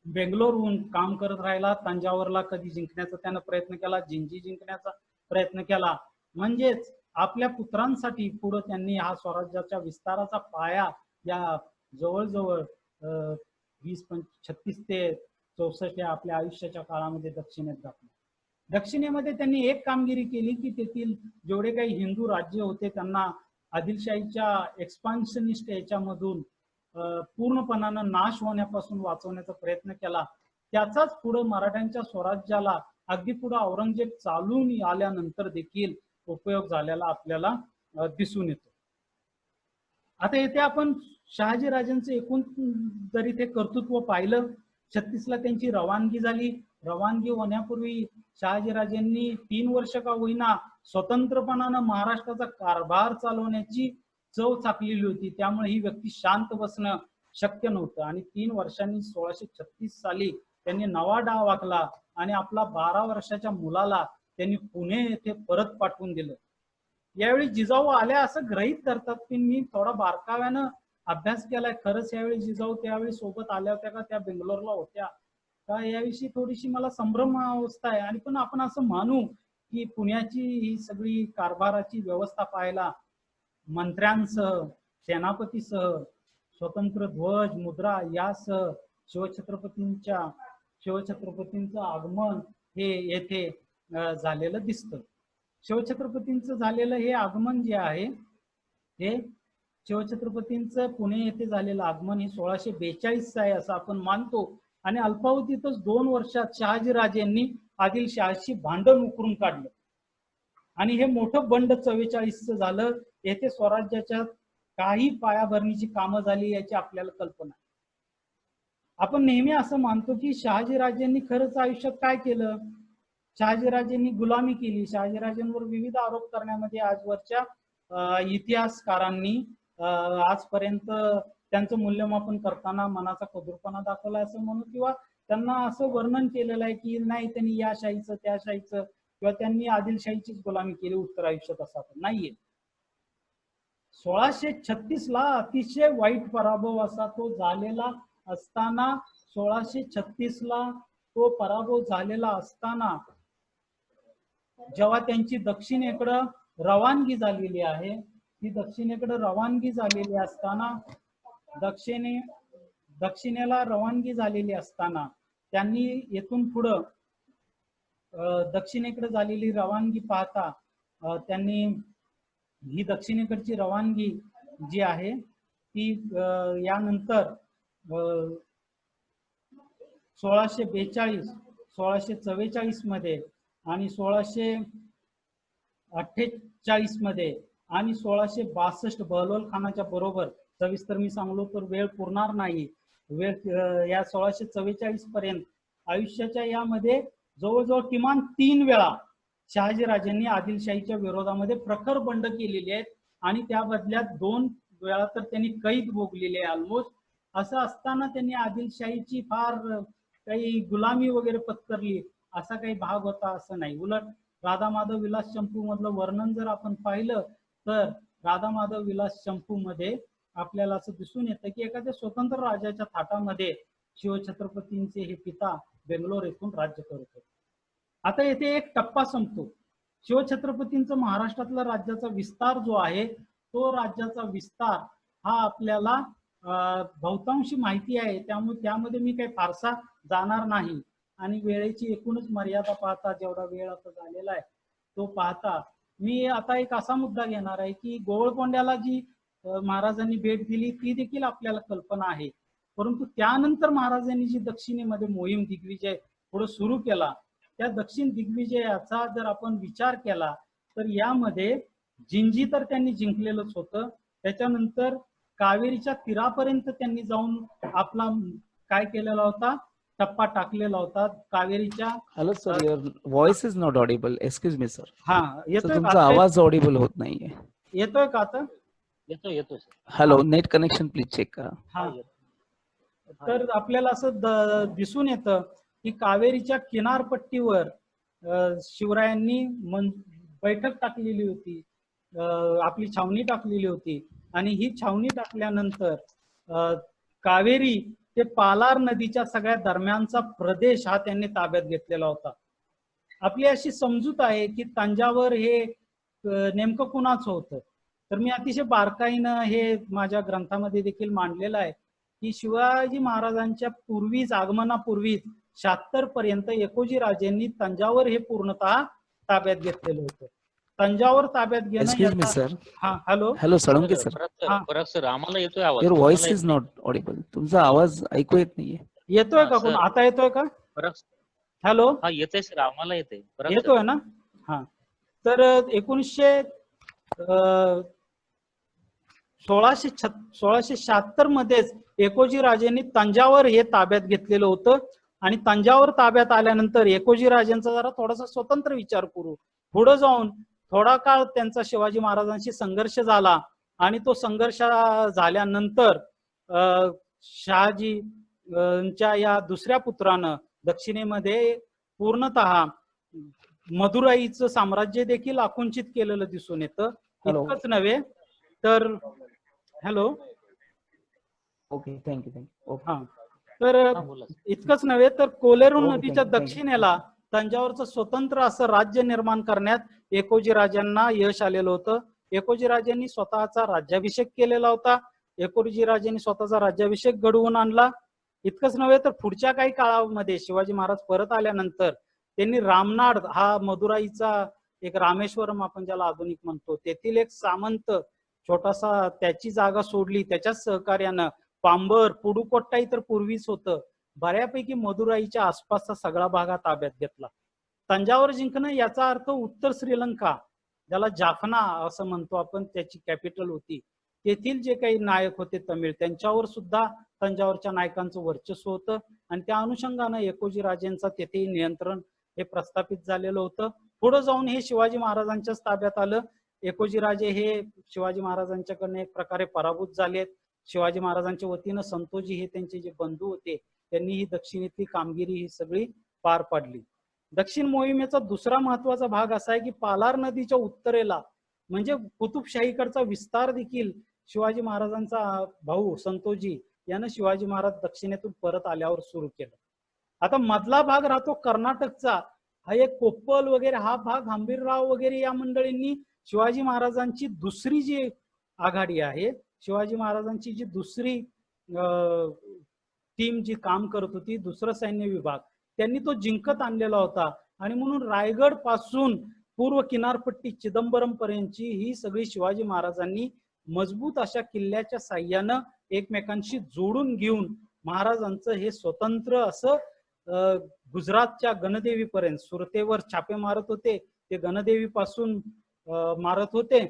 बेंगलोरहून काम करत राहिला. तंजावरला कधी जिंकण्याचा त्यानं प्रयत्न केला, जिंजी जिंकण्याचा प्रयत्न केला. म्हणजेच आपल्या पुत्रांसाठी पुढे त्यांनी हा स्वराज्याच्या विस्ताराचा पाया या जवळजवळ 36 ते 64 या आपल्या आयुष्याच्या काळामध्ये दक्षिणेत घातला. दक्षिणेमध्ये त्यांनी एक कामगिरी केली की तेथील जेवढे काही हिंदू राज्य होते त्यांना आदिलशाहीच्या एक्सपान्शनिस्ट याच्यामधून पूर्णपणानं नाश होण्यापासून वाचवण्याचा प्रयत्न केला. त्याचाच पुढे मराठ्यांच्या स्वराज्याला अगदी पुढे औरंगजेब चालून आल्यानंतर देखील उपयोग झालेला आपल्याला दिसून येतो. आता येथे आपण शहाजी राजांचं एकूण जरी ते कर्तृत्व पाहिलं, 36ला त्यांची रवानगी झाली. रवानगी होण्यापूर्वी शहाजी राजांनी 3 वर्ष का होईना स्वतंत्रपणानं महाराष्ट्राचा कारभार चालवण्याची चव चाकलेली होती. त्यामुळे ही व्यक्ती शांत बसणं शक्य नव्हतं. आणि 3 वर्षांनी 1636 साली त्यांनी नवा डाव आखला आणि आपला 12 वर्षाच्या मुलाला त्यांनी पुणे येथे परत पाठवून दिलं. यावेळी जिजाऊ आल्या असं गृहीत धरतात, की मी थोडा बारकाव्यानं अभ्यास केलाय. खरंच यावेळी जिजाऊ त्यावेळी सोबत आल्या होत्या का, त्या बेंगलोरला होत्या का, याविषयी थोडीशी मला संभ्रम अवस्था आहे. आणि पण आपण असं मानू की पुण्याची ही सगळी कारभाराची व्यवस्था पाहायला मंत्र्यांसह, सेनापतीसह, स्वतंत्र ध्वज मुद्रा यासह शिवछत्रपतींचं आगमन हे येथे झालेलं दिसतं. शिवछत्रपतींचं झालेलं हे आगमन जे आहे, हे शिवछत्रपतींचं पुणे येथे झालेलं आगमन हे 1642 आहे असं आपण मानतो. आणि अल्पावधीतच 2 वर्षात शहाजी राजेंनी आदिलशहाशी भांडण उकरून काढलं आणि हे मोठं बंड 44चं झालं. येथे स्वराज्याच्या काही पायाभरणीची कामं झाली याची आपल्याला कल्पना आहे. आपण नेहमी असं मानतो की शहाजीराजेंनी खरंच आयुष्यात काय केलं. शहाजीराजेंनी गुलामी केली. शहाजीराजेंवर विविध आरोप करण्यामध्ये आजवरच्या इतिहासकारांनी आजपर्यंत त्यांचं मूल्यमापन करताना मनाचा कदूरपणा दाखवला असं म्हणू, किंवा त्यांना असं वर्णन केलेलं आहे की नाही त्यांनी या शाहीचं त्या शाहीचं किंवा त्यांनी आदिलशाहीचीच गुलामी केली उत्तर आयुष्यात, असं आपण नाहीये. 1636ला अतिशय वाईट पराभव असा तो झालेला असताना, 1636ला तो पराभव झालेला असताना जेव्हा त्यांची दक्षिणेकडं रवानगी झालेली आहे, ती दक्षिणेकडे रवानगी झालेली असताना, दक्षिणेला रवानगी झालेली असताना त्यांनी येथून पुढं दक्षिणेकडे झालेली रवानगी पाहता त्यांनी ही दक्षिणेकडची रवानगी जी आहे ती यानंतर 1642, 1644 मध्ये आणि 1648 मध्ये आणि 1662 बहलोल खानाच्या बरोबर, सविस्तर मी सांगलो तर वेळ पुरणार नाही. या 1644 पर्यंत आयुष्याच्या यामध्ये जवळजवळ किमान 3 वेळा शहाजीराजेंनी आदिलशाहीच्या विरोधामध्ये प्रखर बंड केलेले आहेत आणि त्या बदल्यात 2 वेळा तर त्यांनी कैद भोगलेली आहे ऑलमोस्ट. असं असताना त्यांनी आदिलशाहीची फार काही गुलामी वगैरे पत्करली असा काही भाग होता असं नाही. उलट राधा माधव विलास चंपू मधलं वर्णन जर आपण पाहिलं तर राधा माधव विलास चंपू मध्ये आपल्याला असं दिसून येतं की एखाद्या स्वतंत्र राजाच्या थाटामध्ये शिवछत्रपतींचे हे पिता बेंगलोर येथून राज्य करत होते. आता येथे एक टप्पा संपतो. शिवछत्रपतींचा महाराष्ट्रातला राज्याचा विस्तार जो आहे तो राज्याचा विस्तार हा आपल्याला बहुतांशी माहिती आहे, त्यामुळे त्यामध्ये मी काही फारसा जाणार नाही. आणि वेळेची एकूणच मर्यादा पाहता, जेवढा वेळ आता झालेला आहे तो पाहता, मी आता एक असा मुद्दा घेणार आहे की गोवळकोंड्याला जी महाराजांनी भेट दिली ती देखील आपल्याला कल्पना आहे. परंतु त्यानंतर महाराजांनी जी दक्षिणेमध्ये मोहीम दिग्विजय पुढे सुरू केला, त्या दक्षिण दिग्विजयाचा जर आपण विचार केला तर यामध्ये जिंजी तर त्यांनी जिंकलेलंच होतं. त्याच्यानंतर कावेरीच्या तीरापर्यंत त्यांनी जाऊन आपला काय केलेला होता, टप्पा टाकलेला होता कावेरीच्या. Hello sir, your voice is not audible. Excuse me sir. हा सर येतोय का तुमचा आता? आवाज ऑडिबल होत नाहीये. येतोय का आता? येतो sir. Hello, net connection please check करा. हा, तर आपल्याला असं दिसून येतं की कावेरीच्या किनारपट्टीवर शिवरायांनी बैठक टाकलेली होती, आपली छावणी टाकलेली होती. आणि ही छावणी टाकल्यानंतर कावेरी ते पालार नदीच्या सगळ्या दरम्यानचा प्रदेश हा त्यांनी ताब्यात घेतलेला होता. आपली अशी समजूत आहे की तंजावर हे नेमकं कुणाचं होतं. तर मी अतिशय बारकाईनं हे माझ्या ग्रंथामध्ये देखील मांडलेलं आहे की शिवाजी महाराजांच्या पूर्वीच, आगमनापूर्वीच 76 पर्यंत एकोजी राजेंनी तंजावर हे पूर्णतः ताब्यात घेतलेलं होतं. तंजावर ताब्यात घेणं एक्सक्यूज मी सर. हा, हॅलो हॅलो सळुंके सर. पराग सर, आम्हाला येतोय आवाज. युअर व्हॉइस तुम्हाला इज नॉट ऑडिबल. तुमचा आवाज ऐकू येत नाहीये. येतोय का? हा, कोण सर. आता येतोय का? पराग हॅलो, हा येतोय सर, आम्हाला येतोय. पराग सर. येतोय ना? हा, तर 1676 मध्येच एकोजी राजेंनी तंजावर हे ताब्यात घेतलेलं होतं. आणि तंजावर ताब्यात आल्यानंतर एकोजी राजेंचा जरा थोडासा स्वतंत्र विचार करू. पुढे जाऊन थोडा काळ त्यांचा शिवाजी महाराजांशी संघर्ष झाला. आणि तो संघर्ष झाल्यानंतर शहाजीच्या या दुसऱ्या पुत्रानं दक्षिणेमध्ये पूर्णतः मदुराईचं साम्राज्य देखील आकुंचित केलेलं दिसून येतं. हॅलो. इतकंच नव्हे तर, हॅलो, ओके, थँक्यू. ओके. हा, तर हा, बोला सर. इतकंच नव्हे तर कोलेरून ओके, नदीच्या thank you. दक्षिणेला तंजावरचं स्वतंत्र असं राज्य निर्माण करण्यात एकोजी राजांना यश आलेलं होतं. एकोजी राजांनी स्वतःचा राज्याभिषेक केलेला होता. एकोजी राजांनी स्वतःचा राज्याभिषेक घडवून आणला. इतकंच नव्हे तर पुढच्या काही काळामध्ये शिवाजी महाराज परत आल्यानंतर त्यांनी रामनाड हा मदुराईचा एक रामेश्वरम आपण ज्याला आधुनिक म्हणतो, तेथील एक सामंत छोटासा त्याची जागा सोडली. त्याच्याच सहकार्यानं पांबर, पुडुकोट्टाई तर पूर्वीच होतं, बऱ्यापैकी मदुराईच्या आसपासचा सगळा भाग हा ताब्यात घेतला. तंजावर जिंकणं याचा अर्थ उत्तर श्रीलंका, ज्याला जाफना असं म्हणतो आपण, त्याची कॅपिटल होती. तेथील जे काही नायक होते तमिळ, त्यांच्यावर सुद्धा तंजावरच्या नायकांचं वर्चस्व होतं. आणि त्या अनुषंगानं एकोजी राजेंचा तेथेही नियंत्रण हे प्रस्थापित झालेलं होतं. पुढे जाऊन हे शिवाजी महाराजांच्याच ताब्यात आलं. एकोजी राजे हे शिवाजी महाराजांच्याकडनं एक प्रकारे पराभूत झालेत. शिवाजी महाराजांच्या वतीनं संतोजी हे त्यांचे जे बंधू होते, त्यांनी ही दक्षिणेतली कामगिरी ही सगळी पार पाडली. दक्षिण मोहिमेचा दुसरा महत्वाचा भाग असा आहे की पालार नदीच्या उत्तरेला म्हणजे कुतुबशाहीकडचा विस्तार देखील शिवाजी महाराजांचा भाऊ संतोजी यानं शिवाजी महाराज दक्षिणेतून परत आल्यावर सुरू केलं. आता मधला भाग राहतो कर्नाटकचा, हा एक कोप्पल वगैरे हा भाग, हंबीरराव वगैरे या मंडळींनी शिवाजी महाराजांची दुसरी जी आघाडी आहे, शिवाजी महाराजांची जी दुसरी टीम जी काम करत होती, दुसरं सैन्य विभाग, त्यांनी तो जिंकत आणलेला होता. आणि म्हणून रायगड पासून पूर्व किनारपट्टी चिदंबरम पर्यंतची ही सगळी शिवाजी महाराजांनी मजबूत अशा किल्ल्याच्या साह्यानं एकमेकांशी जोडून घेऊन महाराजांचं हे स्वतंत्र असं गुजरातच्या गणदेवी पर्यंत, सुरतेवर छापे मारत होते, ते गणदेवी पासून मारत होते.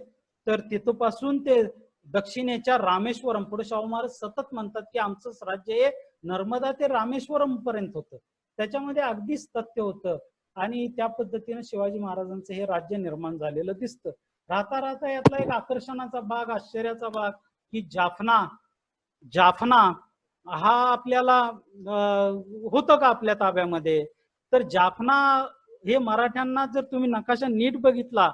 तर तिथपासून ते दक्षिणेच्या रामेश्वरम, पुढे शाहू महाराज सतत म्हणतात की आमचं राज्य हे नर्मदा ते रामेश्वरम पर्यंत होतं. त्याच्यामध्ये अगदीच तथ्य होतं. आणि त्या पद्धतीने शिवाजी महाराजांचं हे राज्य निर्माण झालेलं दिसतं. राहता राहता यातला एक आकर्षणाचा भाग, आश्चर्याचा भाग की जाफना हा आपल्याला होतं का आपल्या ताब्यामध्ये? तर जाफना हे मराठ्यांना जर तुम्ही नकाशा नीट बघितला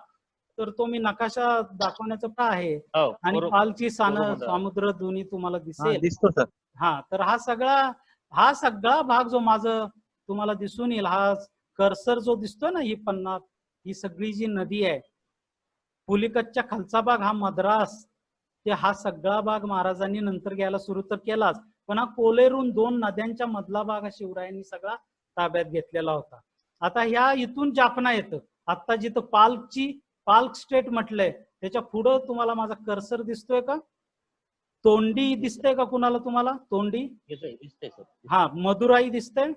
तर तो मी नकाशा दाखवण्याचा का आहे, हो, आणि बरोबर. पालची सानं बरोबर. समुद्र दोन्ही तुम्हाला हा, दिसेल. दिसतो सर. हा, तर हा सगळा भाग जो माझं तुम्हाला दिसून येईल, हा कर्सर जो दिसतोय ना, ही पन्नास, ही सगळी जी नदी आहे, पुलिकतच्या खालचा भाग हा मद्रास, ते हा सगळा भाग महाराजांनी नंतर घ्यायला सुरू तर केलाच, पण हा कोलेरून 2 नद्यांच्या मधला भाग हा शिवरायांनी सगळा ताब्यात घेतलेला होता. आता ह्या इथून जाफना येतं. आता जिथं पाल्क स्टेट म्हटलंय त्याच्या पुढं तुम्हाला माझा कर्सर दिसतोय का? तोंडी दिसतंय का कुणाला? तुम्हाला तोंडी? दिसतंय सर. हा, मदुराई दिसतंय.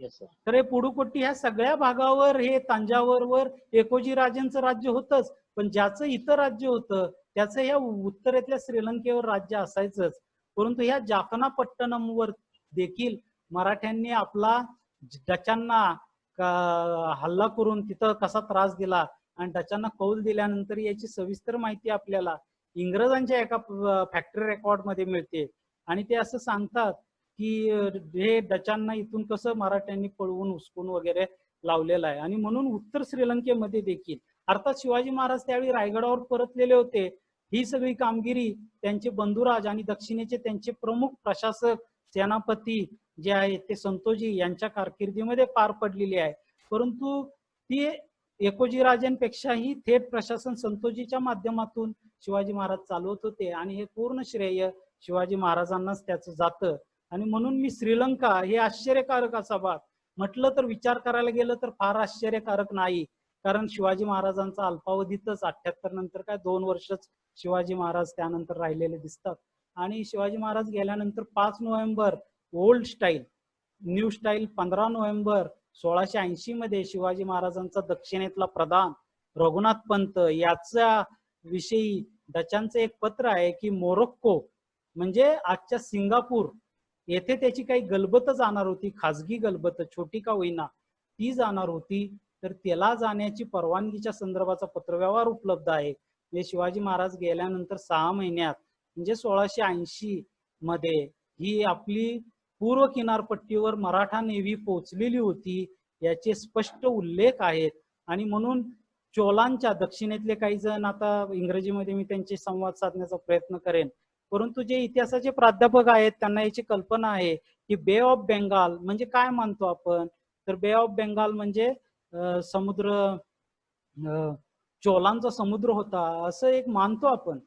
Yes sir. तर हे पुडुकोट्टी ह्या सगळ्या भागावर हे तंजावरवर एकोजी राजेंचं राज्य होतंच, पण ज्याचं इथं राज्य होतं त्याचं ह्या उत्तरेतल्या श्रीलंकेवर राज्य असायचंच, परंतु ह्या जाफनापट्टणमवर देखील मराठ्यांनी आपला डचांना हल्ला करून तिथं कसा त्रास दिला आणि डचांना कौल दिल्यानंतर याची सविस्तर माहिती आपल्याला इंग्रजांच्या एका फॅक्टरी रेकॉर्ड मध्ये मिळते. आणि ते असं सांगतात की हे डचांना इथून कसं मराठ्यांनी पळवून हुसकून वगैरे लावलेलं आहे. आणि म्हणून उत्तर श्रीलंकेमध्ये देखील अर्थात शिवाजी महाराज त्यावेळी रायगडावर परतलेले होते. ही सगळी कामगिरी त्यांचे बंधुराज आणि दक्षिणेचे त्यांचे प्रमुख प्रशासक सेनापती जे आहेत ते संतोजी यांच्या कारकिर्दीमध्ये पार पडलेली आहे. परंतु ती एकोजी राजांपेक्षाही थेट प्रशासन संतोजीच्या माध्यमातून शिवाजी महाराज चालवत होते आणि हे पूर्ण श्रेय शिवाजी महाराजांनाच त्याचं जातं. आणि म्हणून मी श्रीलंका हे आश्चर्यकारक असा भाग म्हटलं तर विचार करायला गेलं तर फार आश्चर्यकारक नाही, कारण शिवाजी महाराजांचा अल्पावधीतच 78 नंतर काय 2 वर्षच शिवाजी महाराज त्यानंतर राहिलेले दिसतात. आणि शिवाजी महाराज गेल्यानंतर 5 November old style new style 15 November 1680 मध्ये शिवाजी महाराजांचा दक्षिणेतला प्रधान रघुनाथ पंत याचा विषयी डचांचं एक पत्र आहे की मोरोक्को म्हणजे आजच्या सिंगापूर येथे त्याची काही गलबत जाणार होती, खाजगी गलबत छोटी का होईना ती जाणार होती, तर त्याला जाण्याची परवानगीच्या संदर्भाचा पत्रव्यवहार उपलब्ध आहे. म्हणजे शिवाजी महाराज गेल्यानंतर 6 महिन्यात म्हणजे 1680 मध्ये ही आपली पूर्व किनारपट्टीवर मराठा नेव्ही पोहोचलेली होती याचे स्पष्ट उल्लेख आहेत. आणि म्हणून चोलांच्या दक्षिणेतले काही जण, आता इंग्रजीमध्ये मी त्यांचे संवाद साधण्याचा प्रयत्न करेन, परंतु जे इतिहासाचे प्राध्यापक आहेत त्यांना याची कल्पना आहे की बे ऑफ बेंगाल म्हणजे काय मानतो आपण, तर बे ऑफ बेंगाल म्हणजे समुद्र चोलांचा समुद्र होता असं एक मानतो आपण.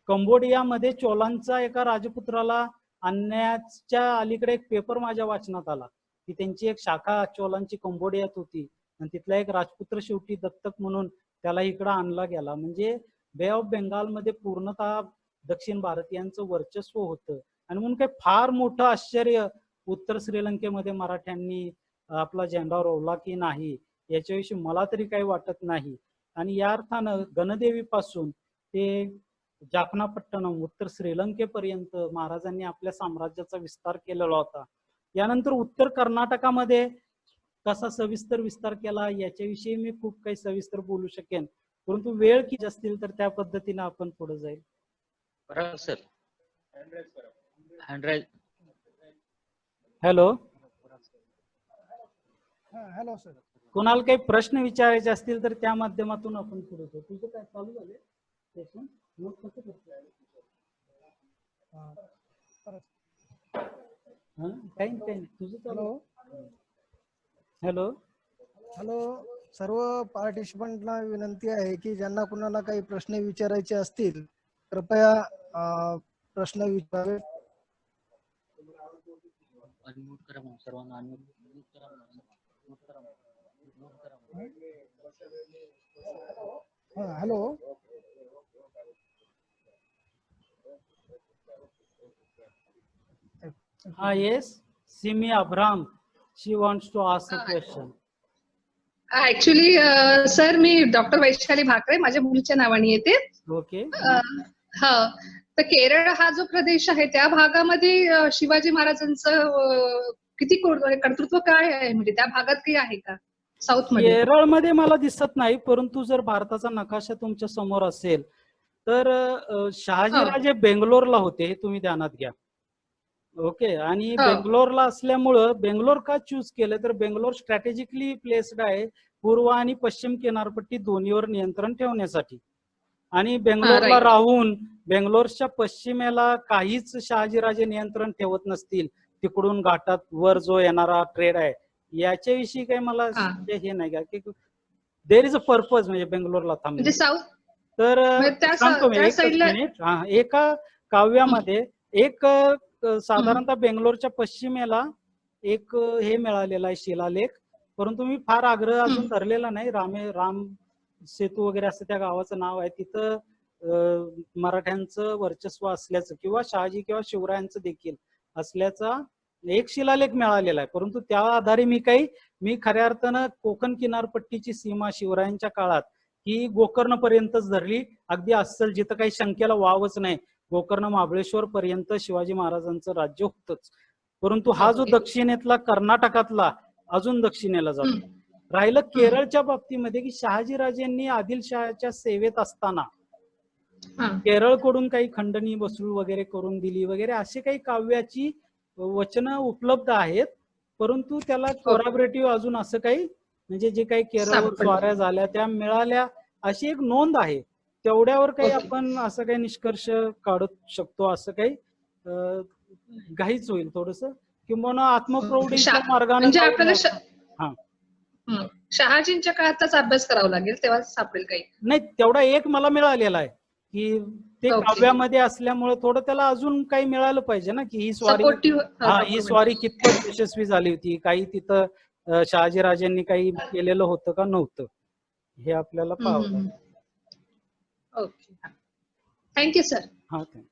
कंबोडियामध्ये चोलांचा एका राजपुत्राला आणण्याच्या अलीकडे एक पेपर माझ्या वाचनात आला की त्यांची एक शाखा चोलांची कंबोडियात होती आणि तिथला एक राजपुत्र शेवटी दत्तक म्हणून त्याला इकडं आणला गेला. म्हणजे बे ऑफ बेंगालमध्ये पूर्णतः दक्षिण भारतीयांचं वर्चस्व होतं. आणि म्हणून काही फार मोठं आश्चर्य उत्तर श्रीलंकेमध्ये मराठ्यांनी आपला झेंडा रोवला की नाही याच्याविषयी मला तरी काही वाटत नाही. आणि या अर्थानं गणदेवी पासून ते जाफनापट्टणम उत्तर श्रीलंकेपर्यंत महाराजांनी आपल्या साम्राज्याचा विस्तार केलेला होता. यानंतर उत्तर कर्नाटकामध्ये कसा सविस्तर विस्तार केला याच्याविषयी मी खूप काही सविस्तर बोलू शकेन, परंतु वेळ किती असतील तर त्या पद्धतीने आपण पुढे जाईल. बरं sir. Hand raise. Hello hello sir. कोणाला काही प्रश्न विचारायचे असतील तर त्या माध्यमातून आपण पुढे जाऊ. तुझं काय चालू झाले सेशन मग कसं करतो? काही नाही तुझं चालू. हॅलो हॅलो सर्व पार्टिसिपंटला विनंती आहे की ज्यांना कुणाला काही प्रश्न विचारायचे असतील कृपया प्रश्न विचारावे. अनम्यूट करा मग सर्वांना. अनम्यूट करा. हॅलो. हा yes Simi Abram she wants to ask a question. Actually sir मी डॉक्टर वैशाली भाकरे माझ्या मुलीच्या नावाने येते. ओके. हा तर केरळ हा जो प्रदेश आहे त्या भागामध्ये शिवाजी महाराजांचं किती कर्तृत्व काय आहे, म्हणजे त्या भागात काही आहे का साऊथ मध्ये? केरळमध्ये मला दिसत नाही, परंतु जर भारताचा नकाशा तुमच्या समोर असेल तर शहाजीराजे बेंगलोरला होते हे तुम्ही ध्यानात घ्या. ओके. आणि बेंगलोरला असल्यामुळं बेंगलोर का चूज केलं तर बेंगलोर स्ट्रॅटेजिकली प्लेस्ड आहे पूर्व आणि पश्चिम किनारपट्टी दोन्हीवर नियंत्रण ठेवण्यासाठी. आणि बेंगलोरला राहून बेंगलोरच्या पश्चिमेला काहीच शहाजीराजे नियंत्रण ठेवत नसतील, तिकडून घाटात वर जो येणारा ट्रेड आहे याच्याविषयी काही मला हे नाही का की देर इज अ पर्पज म्हणजे बेंगलोरला थांबणे. तर सांगतो मी एकच मिनिट. एका काव्यामध्ये एक साधारणतः बेंगलोरच्या पश्चिमेला एक हे मिळालेला आहे शिलालेख, परंतु मी फार आग्रह अजून धरलेला नाही. राम सेतू वगैरे असं त्या गावाचं नाव आहे. तिथं मराठ्यांचं वर्चस्व असल्याचं किंवा शहाजी किंवा शिवरायांचं देखील असल्याचा एक शिलालेख मिळालेला आहे. परंतु त्या आधारे मी खऱ्या अर्थानं कोकण किनारपट्टीची सीमा शिवरायांच्या काळात ही गोकर्ण पर्यंतच धरली, अगदी अस्सल जिथं काही शंकेला वावच नाही, गोकर्ण महाबळेश्वर पर्यंत शिवाजी महाराजांचं राज्य होतच. परंतु हा जो ओके. दक्षिणेतला कर्नाटकातला अजून दक्षिणेला जातो. राहिलं केरळच्या बाबतीमध्ये की शहाजीराजांनी आदिलशहाच्या सेवेत असताना हा. केरळकडून काही खंडणी वसूल वगैरे करून दिली वगैरे असे काही काव्याची वचनं उपलब्ध आहेत, परंतु त्याला कोराबरेटिव्ह अजून असं काही म्हणजे जे काही केरळवर सापडलं. स्वाऱ्या झाल्या त्या मिळाल्या अशी एक नोंद आहे. तेवढ्यावर काही ओके. आपण असं काही निष्कर्ष काढू शकतो असं काही घाईच होईल थोडस, किंवा आत्मप्रौढीच्या मार्गाने म्हणजे जाऊन आपल्याला हा. शहाजींच्या काळाचाच अभ्यास करावा लागेल, तेव्हा सापडेल काही. नाही, तेवढा एक मला मिळालेला आहे की ते ओके. काव्यामध्ये असल्यामुळे थोडं त्याला अजून काही मिळालं पाहिजे ना, की ही स्वारी ही स्वारी कितपत यशस्वी झाली होती, काही तिथं शहाजीराजांनी काही केलेलं होतं का नव्हतं, हे आपल्याला पाहावं लागेल. ओके. Thank you sir. हा, थँक्यू.